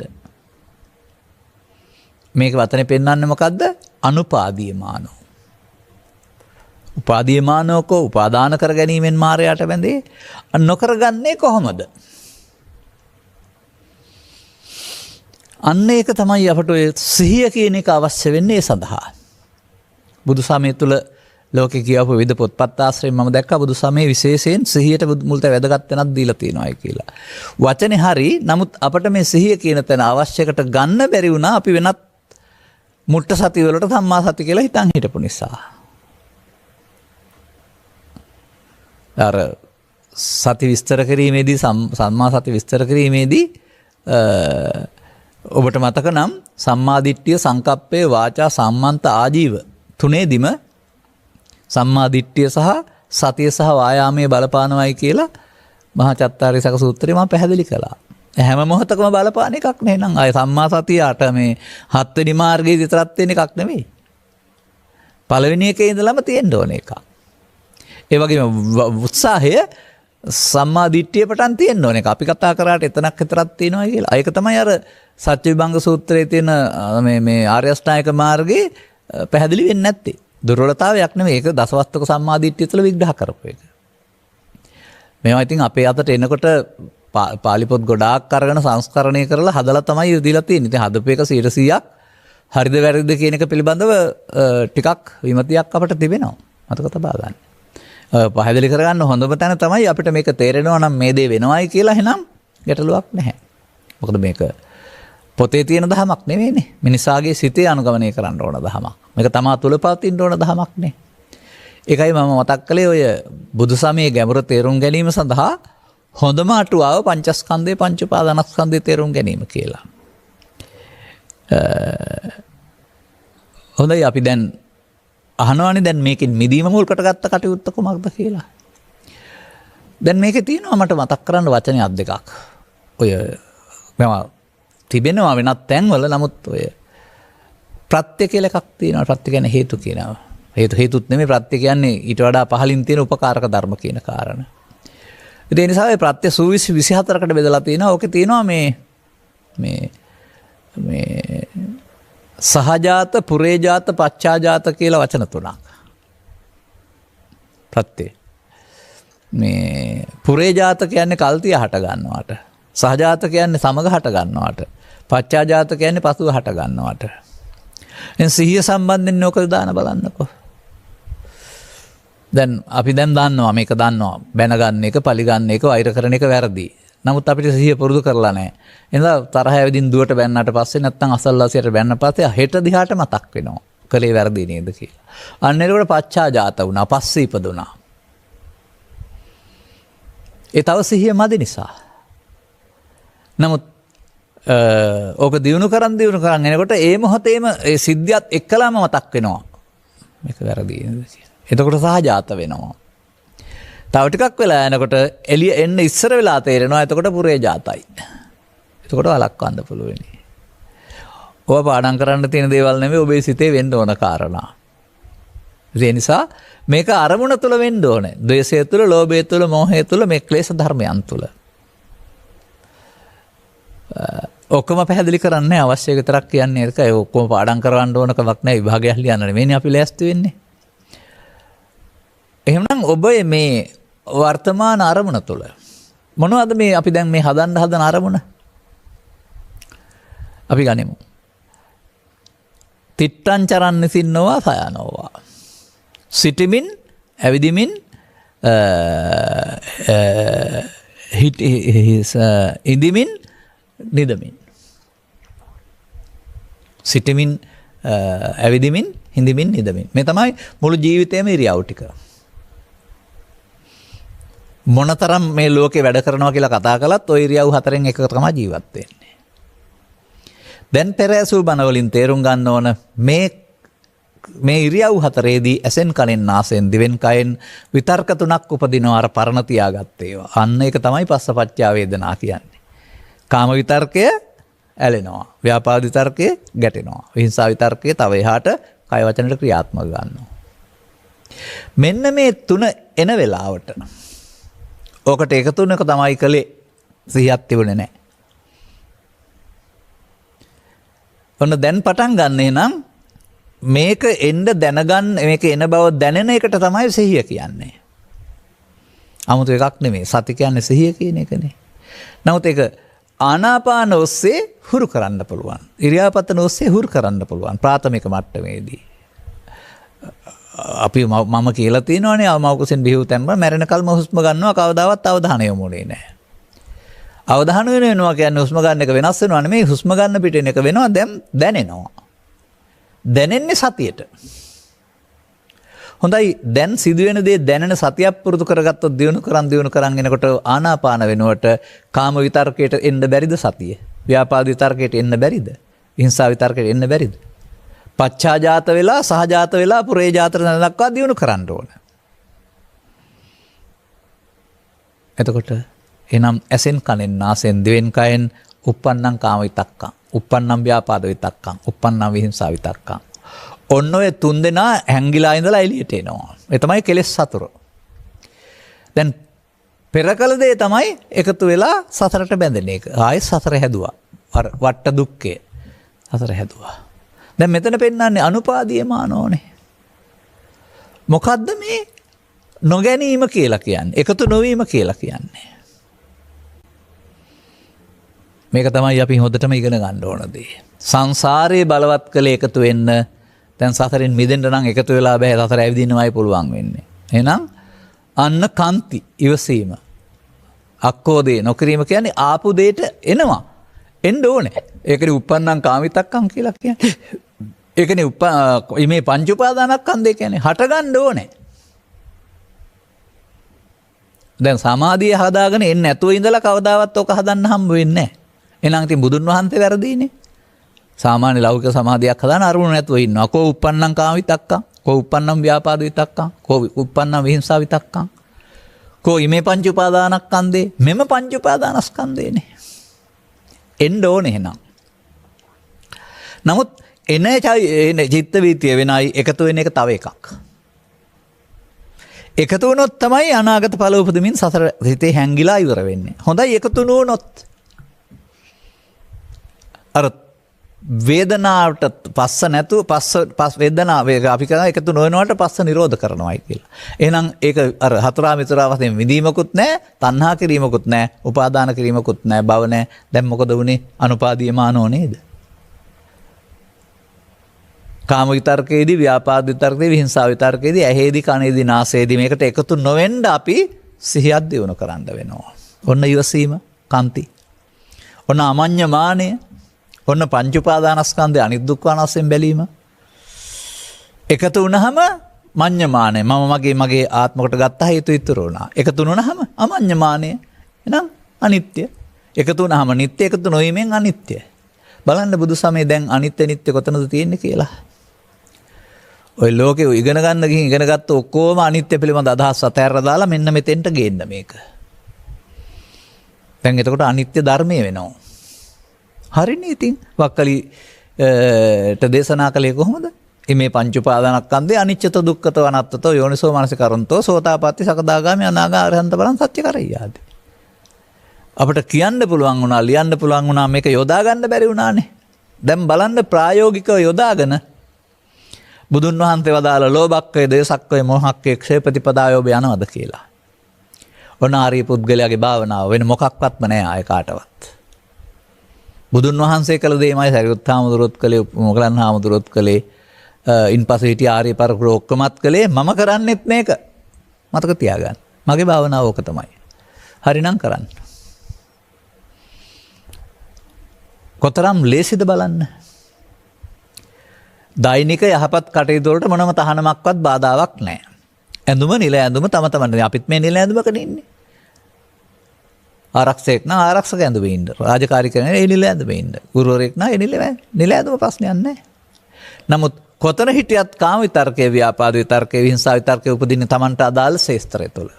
මේක වචනේ පෙන්වන්නේ මොකද්ද? අනුපාදීයමානෝ. උපාදීයමානෝකෝ උපාදාන කර ගැනීමෙන් මායයට බැඳේ. නොකරගන්නේ කොහොමද? අන්න ඒක තමයි අපට ඔය සිහිය කියන එක අවශ්‍ය වෙන්නේ ඒ සඳහා. බුදු සමය තුළ ලෝකේ කියවපු විවිධ පොත්පත් ආශ්‍රයෙන් මම දැක්කා බුදු සමයේ විශේෂයෙන් සිහියට මුල්ත වැදගත් වෙනක් දීලා තියෙනවායි කියලා. වචනේ හරි නමුත් අපට මේ සිහිය කියන තැන අවශ්‍යකට ගන්න බැරි වුණා අපි වෙනත් මුට්ට සති වලට සම්මා සති කියලා හිතන් හිටපු නිසා. අර සති විස්තර කිරීමේදී සම්මා සති විස්තර කිරීමේදී ඔබට මතක නම් සම්මාදිට්ඨිය සංකප්පේ වාචා සම්මන්ත ආජීව තුනේදිම සම්මාදිට්ඨිය සහ සතිය සහ වායාමයේ බලපානවයි කියලා මහා චත්තාරීසක සූත්‍රයේ මම පැහැදිලි කළා. හැම මොහොතකම බලපාන එකක් නෙවෙයි. අය සම්මා සතියට මේ හත්වෙනි මාර්ගයේ විතරක් තියෙන එකක් නෙවෙයි. පළවෙනි එකේ ඉඳලම තියෙන්න ඕන එකක්. ඒ වගේම උත්සාහය සම්මා දිට්ඨිය පටන් තියෙන්න ඕන එක. අපි කතා කරාට එතනක් විතරක් තියෙනවා කියලා. ඒක තමයි අර සත්‍ය විභංග සූත්‍රයේ තියෙන මේ ආර්ය අෂ්ටාංගික මාර්ගයේ පැහැදිලි වෙන්නේ නැත්තේ. දුර්වලතාවයක් නෙමෙයි. ඒක දසවස්තුක සම්මා දිට්ඨිය තුළ විග්‍රහ කරපු එක. මේවා ඉතින් අපේ අතට එනකොට පාලි පොත් ගොඩාක් අරගෙන සංස්කරණය කරලා හදලා තමයි දීලා තියෙන්නේ. ඉතින් හදපු එක 100%ක් හරිද වැරදිද කියන එක පිළිබඳව ටිකක් විමතියක් අපට තිබෙනවා. මතක තබා ගන්න. පැහැදිලි කරගන්න හොඳම තැන තමයි අපිට මේක තේරෙනවා නම් මේ දේ වෙනවයි කියලා එහෙනම් ගැටලුවක් නැහැ. මොකද මේක පොතේ තියෙන දහමක් නෙවෙයිනේ. මිනිසාගේ සිතේ අනුගමනය කරන්න ඕන දහමක්. මේක තමා තුළ පවතින්න ඕන දහමක් නේ. ඒකයි මම මතක් කළේ ඔය බුදුසමයේ ගැඹුර තේරුම් ගැනීම සඳහා හොඳම අටුවාව පංචස්කන්ධය පංච උපාදානස්කන්ධය තේරුම් ගැනීම කියලා. හොඳයි අපි දැන් අහනවානේ දැන් මේකෙන් මිදීම මුල් කොටගත්ත කටයුත්ත කොමක්ද කියලා. දැන් මේකේ තියෙනවා මට මතක් කරන්න වචනයක් දෙකක්. ඔය මම තිබෙනවා වෙනත් තැන්වල නමුත් ඔය ප්‍රත්‍ය කියලා එකක් තියෙනවා. ප්‍රත්‍ය කියන්නේ හේතු කියනවා. හේතුත් නෙමෙයි ප්‍රත්‍ය කියන්නේ ඊට වඩා පහලින් තියෙන උපකාරක ධර්ම කියන කාරණා. ඒ නිසා ඒ ප්‍රත්‍ය සූවිසි 24කට බෙදලා තියෙනවා. ඕකේ තියෙනවා මේ සහජාත, පුරේජාත, පච්චාජාත කියලා වචන තුනක්. ප්‍රත්‍ය. මේ පුරේජාත කියන්නේ කල්තිය හට ගන්නවට. සහජාත කියන්නේ සමග හට ගන්නවට. පච්චාජාත කියන්නේ පසුව හට ගන්නවට. එන් සිහිය සම්බන්ධයෙන් ඕක දාන බලන්නකෝ. දැන් අපි දැන් දන්නවා මේක දන්නවා. බැනගන්න එක, පලිගන්න එක, වෛර කරන එක වැරදි. නමුත් අපිට සිහිය පුරුදු කරලා නැහැ. එහෙනම් තරහ ඇවිදින් දුවට බැන්නට පස්සේ නැත්තම් අසල්ලාසියට බැන්න පස්සේ හෙට දිහාට මතක් වෙනවා. කලේ වැරදි නේද කියලා. අන්න එතකොට පච්චාජාත වුණා, පස්සේ ඉපදුණා. ඒ තව සිහිය මදි නිසා. නමුත් ඕක දියුණු කරන් එනකොට ඒ මොහොතේම ඒ සිද්ධියත් එක්කලාම මතක් වෙනවා. මේක වැරදි නේද කියලා. එතකොට සහජාත වෙනවා. තව ටිකක් වෙලා යනකොට එළිය එන්න ඉස්සර වෙලා තේරෙනවා. එතකොට පුරේ ජාතයි. එතකොට වළක්වන්න පුළුවනි. ඔබ පාඩම් කරන්න තියෙන දේවල් නෙමෙයි ඔබේ සිතේ වෙන්න ඕන කාරණා. ඒ නිසා මේක අරමුණ තුළ වෙන්න ඕනේ. ද්වේෂය තුළ, ලෝභය තුළ, මෝහය තුළ, මේ ක්ලේශ ධර්මයන් තුළ. ඔක්කොම පැහැදිලි කරන්න අවශ්‍ය විතරක් කියන්නේ ඒක. ඒ ඔක්කොම පාඩම් කරවන්න ඕන කමක් නැහැ. විභාගයක් ලියන්න නෙමෙයිනේ අපි ලෑස්ති වෙන්නේ. එහෙනම් ඔබ මේ වර්තමාන අරමුණ තුළ මොනවද මේ අපි දැන් මේ හදන අරමුණ? අපි ගනිමු. තිට්ටං චරන්න සින්නෝවා සයනෝවා. සිටිමින්, ඇවිදිමින්, ඉඳිමින්, නිදමින්. සිටිමින්, ඇවිදිමින්, හිඳිමින්, නිදමින්. මේ තමයි මුළු ජීවිතේම ඉරියව් ටික. මොනතරම් මේ ලෝකේ වැඩ කරනවා කියලා කතා කළත් ওই ඉරියව් හතරෙන් එකක තමයි ජීවත් වෙන්නේ. දැන් පෙර ඇසූ බණ වලින් තේරුම් ගන්න ඕන මේ ඉරියව් හතරේදී ඇසෙන් කනෙන් නාසයෙන් දිවෙන් කයෙන් විතර්ක තුනක් උපදිනවා අර පරණ තියාගත්ත ඒවා. අන්න ඒක තමයි පස්සපච්චා වේදනා කියන්නේ. කාම විතර්කය ඇලෙනවා. ව්‍යාපාද විතර්කය ගැටෙනවා. විහිංසා විතර්කය තව එහාට කය වචනට ක්‍රියාත්මක ගන්නවා. මෙන්න මේ තුන එන වෙලාවට ඕකට එකතු වෙනක තමයි කලේ සිහියක් තිබුණේ නැහැ. ඔන්න දැන් පටන් ගන්න නම් මේක එන්න දැනගන්න මේක එන බව දැනෙන එකට තමයි සිහිය කියන්නේ. 아무තු එකක් නෙමෙයි. සති කියන්නේ සිහිය කියන එකනේ. නමුත් ඒක ආනාපාන ඔස්සේ හුරු කරන්න පුළුවන්. ඉරියාපතන ඔස්සේ හුරු කරන්න පුළුවන්. ප්‍රාථමික මට්ටමේදී. අපි මම කියලා තියෙනවානේ මව කුසෙන් බිහිව තැන්ම මැරෙනකල්ම හුස්ම ගන්නවා කවදාවත් අවධානය යොමුනේ නැහැ. අවධානය වෙනවා කියන්නේ හුස්ම ගන්න එක වෙනස් වෙනවා නෙමෙයි හුස්ම ගන්න පිටින් එක වෙනවා දැන් දැනෙනවා. දැනෙන්නේ සතියට. හොඳයි දැන් සිදුවෙන දේ දැනෙන සතියක් පුරුදු කරගත්තොත් දිනු කරන් එනකොට ආනාපාන වෙනුවට කාම විතර්කයට එන්න බැරිද සතිය? ව්‍යාපාද විතර්කයට එන්න බැරිද? හිංසා විතර්කයට එන්න බැරිද? පච්චාජාත වෙලා සහජාත වෙලා පුරේජාත දක්වා දිනු කරන්න ඕන. එතකොට එනම් ඇසෙන් කනෙන් නාසෙන් දිවෙන් කයෙන් uppannam කාම විතක්කං, uppannam ව්‍යාපාද විතක්කං, uppannam විහිංසා විතක්කං. ඔන්න ඔය තුන් දෙනා හැංගිලා ඉඳලා එළියට එනවා. ඒ තමයි කෙලෙස් සතර. දැන් පෙරකල දේ තමයි එකතු වෙලා සතරට බැඳෙන එක. ආයෙත් සතර හැදුවා. වට්ට දුක්ඛය. සතර හැදුවා. දැන් මෙතන පෙන්නන්නේ අනුපාදීයමානෝනේ. මොකද්ද මේ නොගැනීම කියලා කියන්නේ? එකතු නොවීම කියලා කියන්නේ. මේක තමයි අපි හොඳටම ඉගෙන ගන්න ඕන දේ. සංසාරේ බලවත් කළේ එකතු වෙන්න. දැන් සතරෙන් මිදෙන්න නම් එකතු වෙලා බෑ. සතර ඇවිදින්නමයි පුළුවන් වෙන්නේ. එහෙනම් අන්න කන්ති ඉවසීම. අක්කෝදේ නොකිරීම කියන්නේ ආපු දෙයට එනවා. එන්න ඕනේ. ඒකනේ uppannam කාමිතක්කම් කියලා කියන්නේ. ඒකනේ මේ පංච උපාදානස්කන්ධය කියන්නේ හට ගන්න ඕනේ. දැන් සමාධිය හදාගෙන එන්නේ නැතුව ඉඳලා කවදාවත් ඔක හදන්න හම්බ වෙන්නේ නැහැ. එහෙනම් ඉතින් බුදුන් වහන්සේ වැරදීනේ. සාමාන්‍ය ලෞකික සමාධියක් හදාන අරුණ නැතුව ඉන්නවා. කෝ uppannam කාමිතක්කම්, කෝ uppannam ව්‍යාපාද විතක්කම්, කෝ uppannam විහිංසා විතක්කම්. කෝ ඉමේ පංච උපාදානස්කන්ධේ මෙම පංච උපාදානස්කන්ධේනේ. එන්න ඕනේ එහෙනම්. නමුත් එන චිත්ත වීතිය වෙනයි එකතු වෙන එක තව එකක්. එකතු වුණොත් තමයි අනාගත ඵල උපදමින් සසර හිතේ හැංගිලා ඉවර වෙන්නේ. හොඳයි එකතු නොවුනොත් අර වේදනාවට පස්ස නැතුව පස් වේදනාව අපි කරන එකතු නොවනවට පස්ස නිරෝධ කරනවායි කියලා. එහෙනම් ඒක අර හතරා මිතරා වශයෙන් විඳීමකුත් නැහැ, තණ්හා කිරීමකුත් නැහැ, උපාදාන කිරීමකුත් නැහැ, භව නැහැ. දැන් මොකද වුනේ? අනුපාදීයමානෝ නේද? කාම විතර්කයේදී, ව්‍යාපාද විතර්කයේදී, විහිංසාව විතර්කයේදී, ඇහේදී, කනේදී, නාසයේදී මේකට එකතු නොවෙන්න අපි සිහියක් දියුණු කරන්න වෙනවා. ඔන්න ඉවසීම, කාන්ති. ඔන්න අමඤ්ඤමානය, ඔන්න පංච උපාදානස්කන්ධේ අනිත් දුක්ඛ අනාසයෙන් බැලීම. එකතු වුණාම මඤ්ඤමානය, මම මගේ ආත්මකට ගත්ත හේතු ඉතුරු වුණා. එකතු වුණාම අමඤ්ඤමානය, එහෙනම් අනිත්‍ය. එකතු වුණාම නිට්ටය, එකතු නොවීමෙන් අනිත්‍ය. බලන්න බුදු සමයේ දැන් අනිත්‍ය නිට්ටය කොතනද තියෙන්නේ කියලා. ඔය ලෝකෙ ඉගෙන ගන්න ගිහින් ඉගෙන ගත්ත ඔක්කොම අනිත්‍ය පිළිබඳ අදහස් අතහැරලා දාලා මෙන්න මෙතෙන්ට ගේන්න මේක. දැන් එතකොට අනිත්‍ය ධර්මයේ වෙනවා. හරිනේ ඉතින් වක්කලිට දේශනා කළේ කොහොමද? මේ පංච උපාදානස්කන්ධේ අනිච්චත දුක්ඛත අනාත්තතෝ යෝනිසෝ මනසිකරන්තෝ සෝතාපට්ටි සකදාගාමි අනාගාමී අරහන්ත බලං සත්‍ය කරයියාද. අපිට කියන්න පුළුවන් වුණා, ලියන්න පුළුවන් වුණා, මේක යොදා ගන්න බැරි වුණානේ. දැන් බලන්න ප්‍රායෝගිකව යොදාගෙන බුදුන් වහන්සේ වදාළ ලෝභක්ඛය, දේශක්ඛය, මොහක්ඛය, ක්ෂේපතිපදායෝබ යනවද කියලා. ඔන්න ආර්ය පුද්ගලයාගේ භාවනාව වෙන මොකක්වත්ම නැහැ ආය කාටවත්. බුදුන් වහන්සේ කළ දේමයි සරියුත් හාමුදුරුවොත් කළේ, මොගලන් හාමුදුරුවොත් කළේ, ඉන්පස්සේ හිටිය ආර්ය පරපුර ඔක්කොමත් කළේ. මම කරන්නෙත් මේක. මතක තියාගන්න. මගේ භාවනාව ඕක තමයි. හරිනම් කරන්න. කොතරම් ලේසිද බලන්න. දෛනික යහපත් කටයුතු වලට මොනම තහනමක්වත් බාධාවක් නැහැ. ඇඳුම නිල ඇඳුම තම තමන්. අපිත් මේ නිල ඇඳුමකනේ ඉන්නේ. ආරක්ෂකෙක් නම් ආරක්ෂක ඇඳුමේ ඉන්න. රාජකාරී කරන ඒ නිල ඇඳුමේ ඉන්න. ගුරුවරයෙක් නම් ඒ නිල ඇඳුම ප්‍රශ්නයක් නැහැ. නමුත් කොතන හිටියත් කාම විතර්කයේ, ව්‍යාපාද විතර්කයේ, විහිංසාව විතර්කයේ උපදින්නේ Tamanට අදාළ ශේස්ත්‍රය තුළ.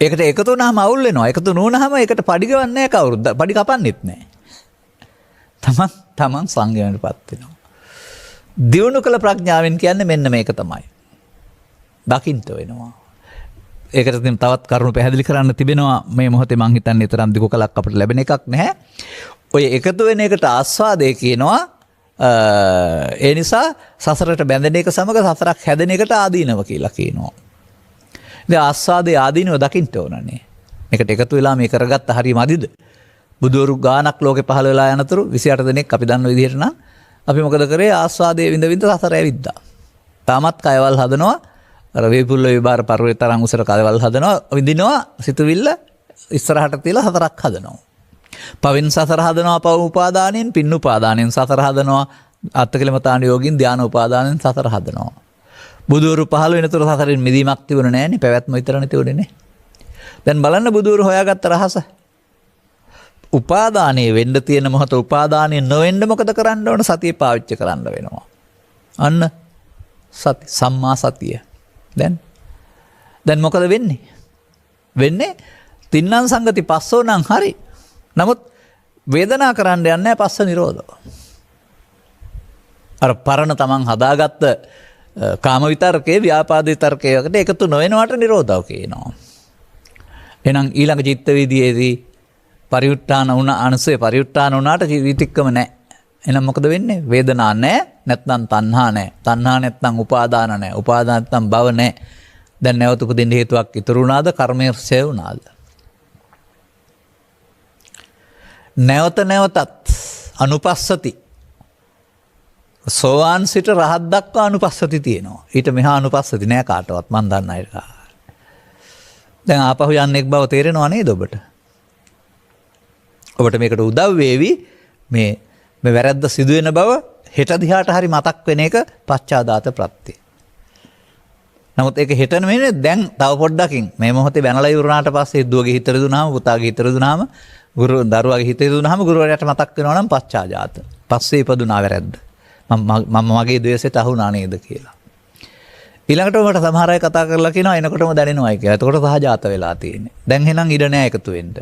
ඒකට එකතු වුණාම අවුල් වෙනවා. එකතු නොවුනහම ඒකට පඩි ගවන්නේ නැහැ කවුරුත්. පඩි කපන්නෙත් නැහැ. තමන් සංයමයටපත් වෙනවා. දියුණු කළ ප්‍රඥාවෙන් කියන්නේ මෙන්න මේක තමයි. දකින්න වෙනවා. ඒකට තවත් කරුණු පැහැදිලි කරන්න තිබෙනවා. මේ මොහොතේ මං හිතන්නේ තරම් දිගු කලක් අපිට ලැබෙන එකක් නැහැ. ඔය එකතු වෙන එකට ආස්වාදය කියනවා. ඒ නිසා සසරට බැඳෙන එක සමග සසරක් හැදෙන එකට ආදීනව කියලා කියනවා. ඉතින් ආස්වාදයේ ආදීනව දකින්න ඕනනේ. මේකට එකතු වෙලා මේ කරගත්ත හරිය මදිද? බුදුවරු ගානක් ලෝකේ පහළ වෙලා යනතුරු 28 දෙනෙක් අපි දන්න විදිහට නම් අපි මොකද කරේ? ආස්වාදයේ විඳ විඳ සසර ඇවිද්දා. තාමත් කයවල් හදනවා. අර වේපුල්ල විබාර පරිවර්ත තරම් උසර කයවල් හදනවා. විඳිනවා. සිතුවිල්ල ඉස්සරහට තියලා සතරක් හදනවා. පවෙන් සසර හදනවා පව උපාදානෙන්, පින් උපාදානෙන් සසර හදනවා. අත්කලමතාන යෝගින් ධාන උපාදානෙන් සසර හදනවා. බුදුවරු පහළ වෙනතුරු සසරෙන් මිදීමක් තිබුණේ නැහැනේ. පැවැත්ම විතරනේ තිබුණේ නේ. දැන් බලන්න බුදුවරු හොයාගත්ත රහස. උපාදානයේ වෙන්න තියෙන මොහොත උපාදානයේ නොවෙන්න මොකද කරන්න ඕන? සතිය පාවිච්චි කරන්න වෙනවා. අන්න සති, සම්මා සතිය. දැන් මොකද වෙන්නේ? වෙන්නේ තින්නම් සංගති පස්සෝ නම් හරි. නමුත් වේදනා කරන්න යන්නේ නැහැ. පස්ස නිරෝධව. අර පරණ තමන් හදාගත්ත කාම විතර්කේ, ව්‍යාපාද විතර්කයකට එකතු නොවෙනවට නිරෝධව කියනවා. එහෙනම් ඊළඟ චිත්ත වීදියේදී පරිඋත්ථාන වුණ අනුසය පරිඋත්ථාන වුණාට විතික්කම නැහැ. එහෙනම් මොකද වෙන්නේ? වේදනා නැහැ, නැත්නම් තණ්හා නැහැ. තණ්හා නැත්නම් උපාදාන නැහැ. උපාදාන නැත්නම් භව නැහැ. දැන් නැවත උපදින්න හේතුවක් ඉතුරු වුණාද? කර්මය ක්ෂය වුණාද? නැවත නැවතත් අනුපස්සති. සෝවාන් සිට රහත් දක්වා අනුපස්සති තියෙනවා. ඊට මෙහා අනුපස්සති නෑ කාටවත්. මන් දන්න අය. දැන් ආපහු යන්නෙක් බව තේරෙනව නේද ඔබට? ඔබට මේකට උදව් වේවි මේ වැරද්ද සිදුවෙන බව හෙට දිහාට හරි මතක් වෙන එක පශ්චාදාත ප්‍රත්‍යය. නමුත් ඒක හෙට නෙමෙයි දැන් තව පොඩ්ඩකින් මේ මොහොතේ බැනලා ඉවරනාට පස්සේ දුවගේ හිත රිදුනාම පුතාගේ හිත රිදුනාම දරුවාගේ හිත රිදුනාම ගුරුවරයාට මතක් වෙනවා නම් පශ්චාදාත. පස්සේ ඉපදුනා වැරද්ද. මම මගේ ද්වේෂයට අහුණා නේද කියලා. ඊළඟට මට සමහර අය කතා කරලා කියනවා එනකොටම දැනෙනවායි කියලා. එතකොට සහජාත වෙලා තියෙන්නේ. දැන් එහෙනම් ඉඩ නැහැ එකතු වෙන්න.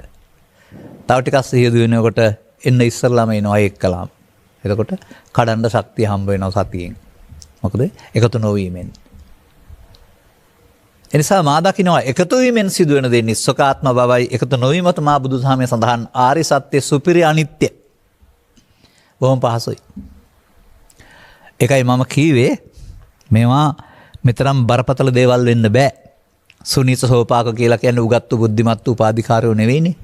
තව ටිකක් සිහිය දුවනකොට එන්න ඉස්සරලාම එනවා එක්කලාම. එතකොට කඩන්න ශක්තිය හම්බ වෙනවා සතියෙන්. මොකද එකතු නොවීමෙන්. එනිසා මා දකිනවා එකතු වීමෙන් සිදුවෙන දේ නිස්සකාත්ම බවයි එකතු නොවීම තමයි බුදුදහමේ සඳහන් ආරි සත්‍ය සුපිරි අනිත්‍ය. බොහොම පහසුයි. ඒකයි මම කීවේ මේවා මෙතරම් බරපතල දේවල් වෙන්න බෑ. සුනීත සෝපාක කියලා කියන්නේ උගත්තු බුද්ධිමත්තු උපාධිකාරයෝ නෙවෙයිනේ.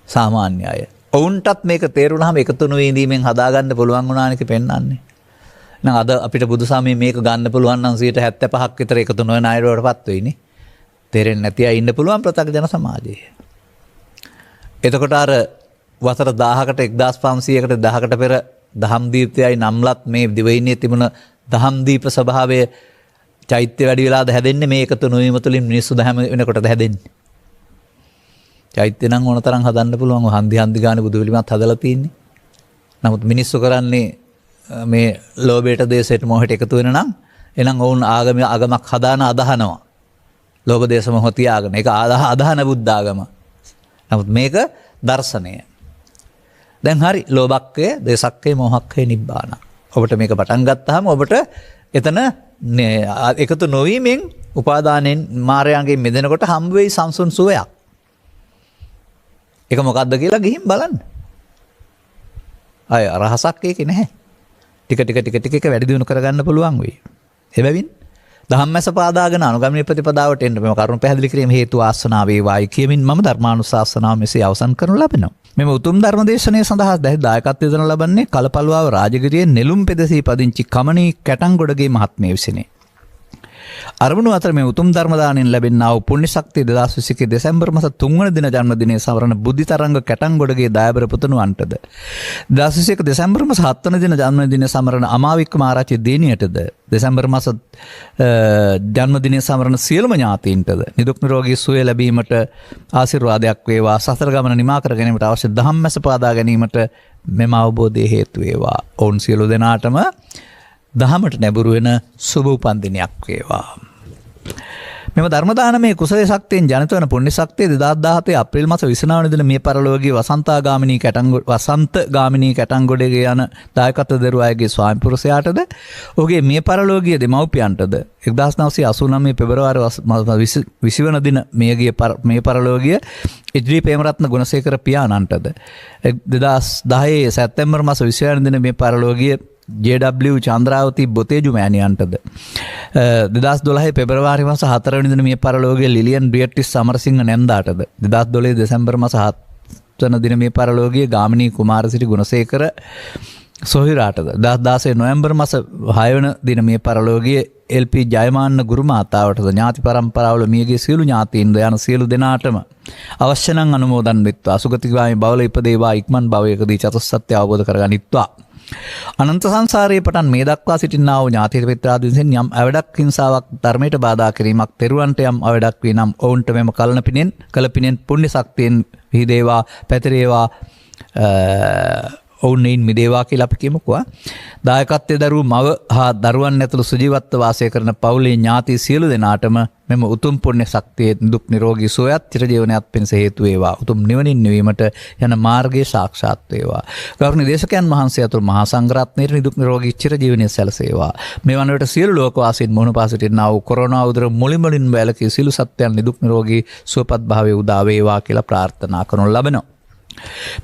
සාමාන්‍ය අය. ඔවුන්ටත් මේක තේරුණාම එකතු නොවීමෙන් හදාගන්න පුළුවන් වුණානික පෙන්වන්නේ. නම් අද අපිට බුදුසමයේ මේක ගන්න පුළුවන් නම් 75ක් විතර එකතු නොවන අය වලටපත් වෙයිනේ. තේරෙන්නේ නැති අය ඉන්න පුළුවන් ප්‍රත්‍යක්ෂ සමාජයේ. එතකොට අර වසර 1000කට 1500කට 1000කට පෙර දහම් දීප්තයයි නම්ලත් මේ දිවයිනේ තිබුණ දහම් දීප ස්වභාවය චෛත්‍ය වැඩි වෙලාද හැදෙන්නේ මේ එකතු නොවීම තුළින් මිනිස්සු දහම වෙනකොටද හැදෙන්නේ. චෛත්‍ය නම් ඕන තරම් හදන්න පුළුවන් හන්දි ගානේ බුදු පිළිමත් හදලා තියෙන්නේ. නමුත් මිනිස්සු කරන්නේ මේ ලෝභයට දේශයට මොහයට එකතු වෙන නම් එහෙනම් ඔවුන් ආගමක් හදාන අදහනවා. ලෝභ දේශ මොහ තියාගෙන. ඒක අදහන බුද්ධ ආගම. නමුත් මේක දර්ශනය. දැන් හරි ලෝභක්කය, දේශක්කය, මොහක්කය නිබ්බාන. ඔබට මේක පටන් ගත්තාම ඔබට එතන එකතු නොවීමෙන් උපාදානෙන් මායාවෙන් මිදෙනකොට හම්බ වෙයි සංසුන් සුවයක්. ඒක මොකද්ද කියලා ගිහින් බලන්න. අය රහසක් ඒකේ නැහැ. ටික වැඩි දියුණු කරගන්න පුළුවන් වෙයි. එබැවින් ධම්මස පාදාගෙන අනුගමනීය ප්‍රතිපදාවට එන්න මේ කරුණ පැහැදිලි කිරීම හේතු ආසනාව වේවායි කියමින් මම ධර්මානුශාසනාව මෙසේ අවසන් කරනු ලබනවා. මෙම උතුම් ධර්මදේශනය සඳහා දායකත්වය දරන ලබන්නේ කලපල්වාව රාජගිරියේ නෙළුම් පෙදෙසී පදිංචි කමනී කැටන්ගොඩගේ මහත්මිය විසිනි. අරමුණු අතර මේ උතුම් ධර්ම දාණයෙන් ලැබෙනා වූ පුණ්‍ය ශක්තිය 2021 දෙසැම්බර් මාස 3 වන දින ජන්මදිනයේ සමරන බුද්ධිතරංග කැටන්ගොඩගේ දායබර පුතුණුවන්ටද 2021 දෙසැම්බර් මාස 7 වන දින ජන්මදිනයේ සමරන අමාවික්කම ආරච්චි දේනියටද දෙසැම්බර් මාස ජන්මදිනයේ සමරන සියලුම ඥාතීන්ටද නිදුක් නිරෝගී සුවය ලැබීමට ආශිර්වාදයක් වේවා. සසර ගමන නිමා කර ගැනීමට අවශ්‍ය ධම්මැස පාදා ගැනීමට මෙම අවබෝධය හේතු වේවා. ඔවුන් සියලු දෙනාටම දහමට නැඹුරු වෙන සුබ උපන්දිනයක් වේවා. මෙම ධර්ම දානමේ කුසල ශක්තියෙන් ජනිත වන පුණ්‍ය ශක්තිය 2017 අප්‍රේල් මාස 29 වන දින මේ පරලෝකීය වසන්තගාමිනී කැටන්ගොඩගේ යන දායකත්ව දරුවාගේ ස්වාමි පුරුෂයාටද ඔහුගේ මේ පරලෝකීය දෙමව්පියන්ටද 1989 පෙබරවාරි 20 වන දින මේ පරලෝකීය ඉජ්‍රි ප්‍රේමරත්න ගුණසේකර පියාණන්ටද 2010 සැප්තැම්බර් මාස 20 වන දින මේ පරලෝකීය JW චන්ද්‍රාවති බොතේජු මෑණියන්ටද 2012 පෙබරවාරි මාස 4 වෙනි දින මේ පරලෝකීය ලිලියන් බ්‍රියට්ටිස් සමරසිංහ නැන්දාටද 2012 දෙසැම්බර් මාස 7 වෙනි දින මේ පරලෝකීය ගාමිණී කුමාරසිරි ගුණසේකර සොහිරාටද 2016 නොවැම්බර් මාස 6 වෙනි දින මේ පරලෝකීය LP ජයමාන්න ගුරු මාතාවටද ඥාති පරම්පරාවල මියගේ සියලු ඥාතීන්ද යන සියලු දෙනාටම අවශ්‍ය නම් අනුමෝදන් වෙත්වා. සුගතිගාමී බවල ඉපදේවා. ඉක්මන් භවයකදී චතුස්සත්‍ය අවබෝධ කරගනිත්වා. අනන්ත සංසාරයේ පටන් මේ දක්වා සිටිනා වූ ඥාති මිත්‍රාදීන් විසින් යම් අවඩක් හිංසාවක් ධර්මයට බාධා කිරීමක් තෙරුවන්ට යම් අවඩක් වී නම් ඔවුන්ට මෙම කලපිනෙන් පුණ්‍ය ශක්තියෙන් විහිදේවා පැතිරේවා ඔවුන් එයින් මිදේවා කියලා අපි කියමුකෝ. දායකත්වයේ දරුවෝ මව හා දරුවන් ඇතුළු සුජීවත්ව වාසය කරන පවුලේ ඥාති සියලු දෙනාටම මෙම උතුම් පුණ්‍ය ශක්තියේ දුක් නිරෝගී සුවයත් චිරජීවනයත් පිණිස හේතු වේවා. උතුම් නිවනින් නිවීමට යන මාර්ගය සාක්ෂාත් වේවා. ගෞරවනීය දේශකයන් වහන්සේ අතුරු මහා සංඝරත්නයේ නිදුක් නිරෝගී චිරජීවනය සැලසේවා. මේ වන විට සියලු ලෝකවාසීන් මොහොන පාස සිටිනා වූ කොරෝනා උදර මුලින්ම වැළකී සියලු සත්‍යයන් නිදුක් නිරෝගී සුවපත් භාවයේ උදා වේවා කියලා ප්‍රාර්ථනා කරනු ලබනවා.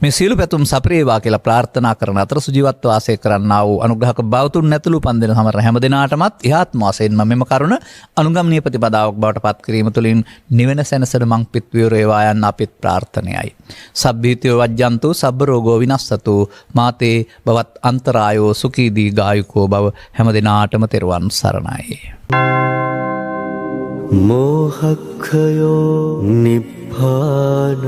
මේ සියලු පැතුම් සපිරේවා කියලා ප්‍රාර්ථනා කරන අතර සුජීවත්ව වාසය කරන්නා වූ අනුග්‍රහක බවතුන් නැතුළු උපන්දින සමරන හැම දිනාටමත් ඉහාත්ම වශයෙන්ම මෙම කරුණ අනුගමනීය ප්‍රතිපදාවක් බවට පත් කිරීම තුළින් නිවන සැනසෙන මං පිත් වේවා යන්න අපිත් ප්‍රාර්ථනයයි. සබ්බීතිය වජ්ජන්තු සබ්බ රෝගෝ විනස්සතු මාතේ බවත් අන්තරායෝ සුඛී දීඝායුකෝ බව හැම දිනාටම තෙරුවන් සරණයි. මෝහක්ඛයෝ නිබ්බානං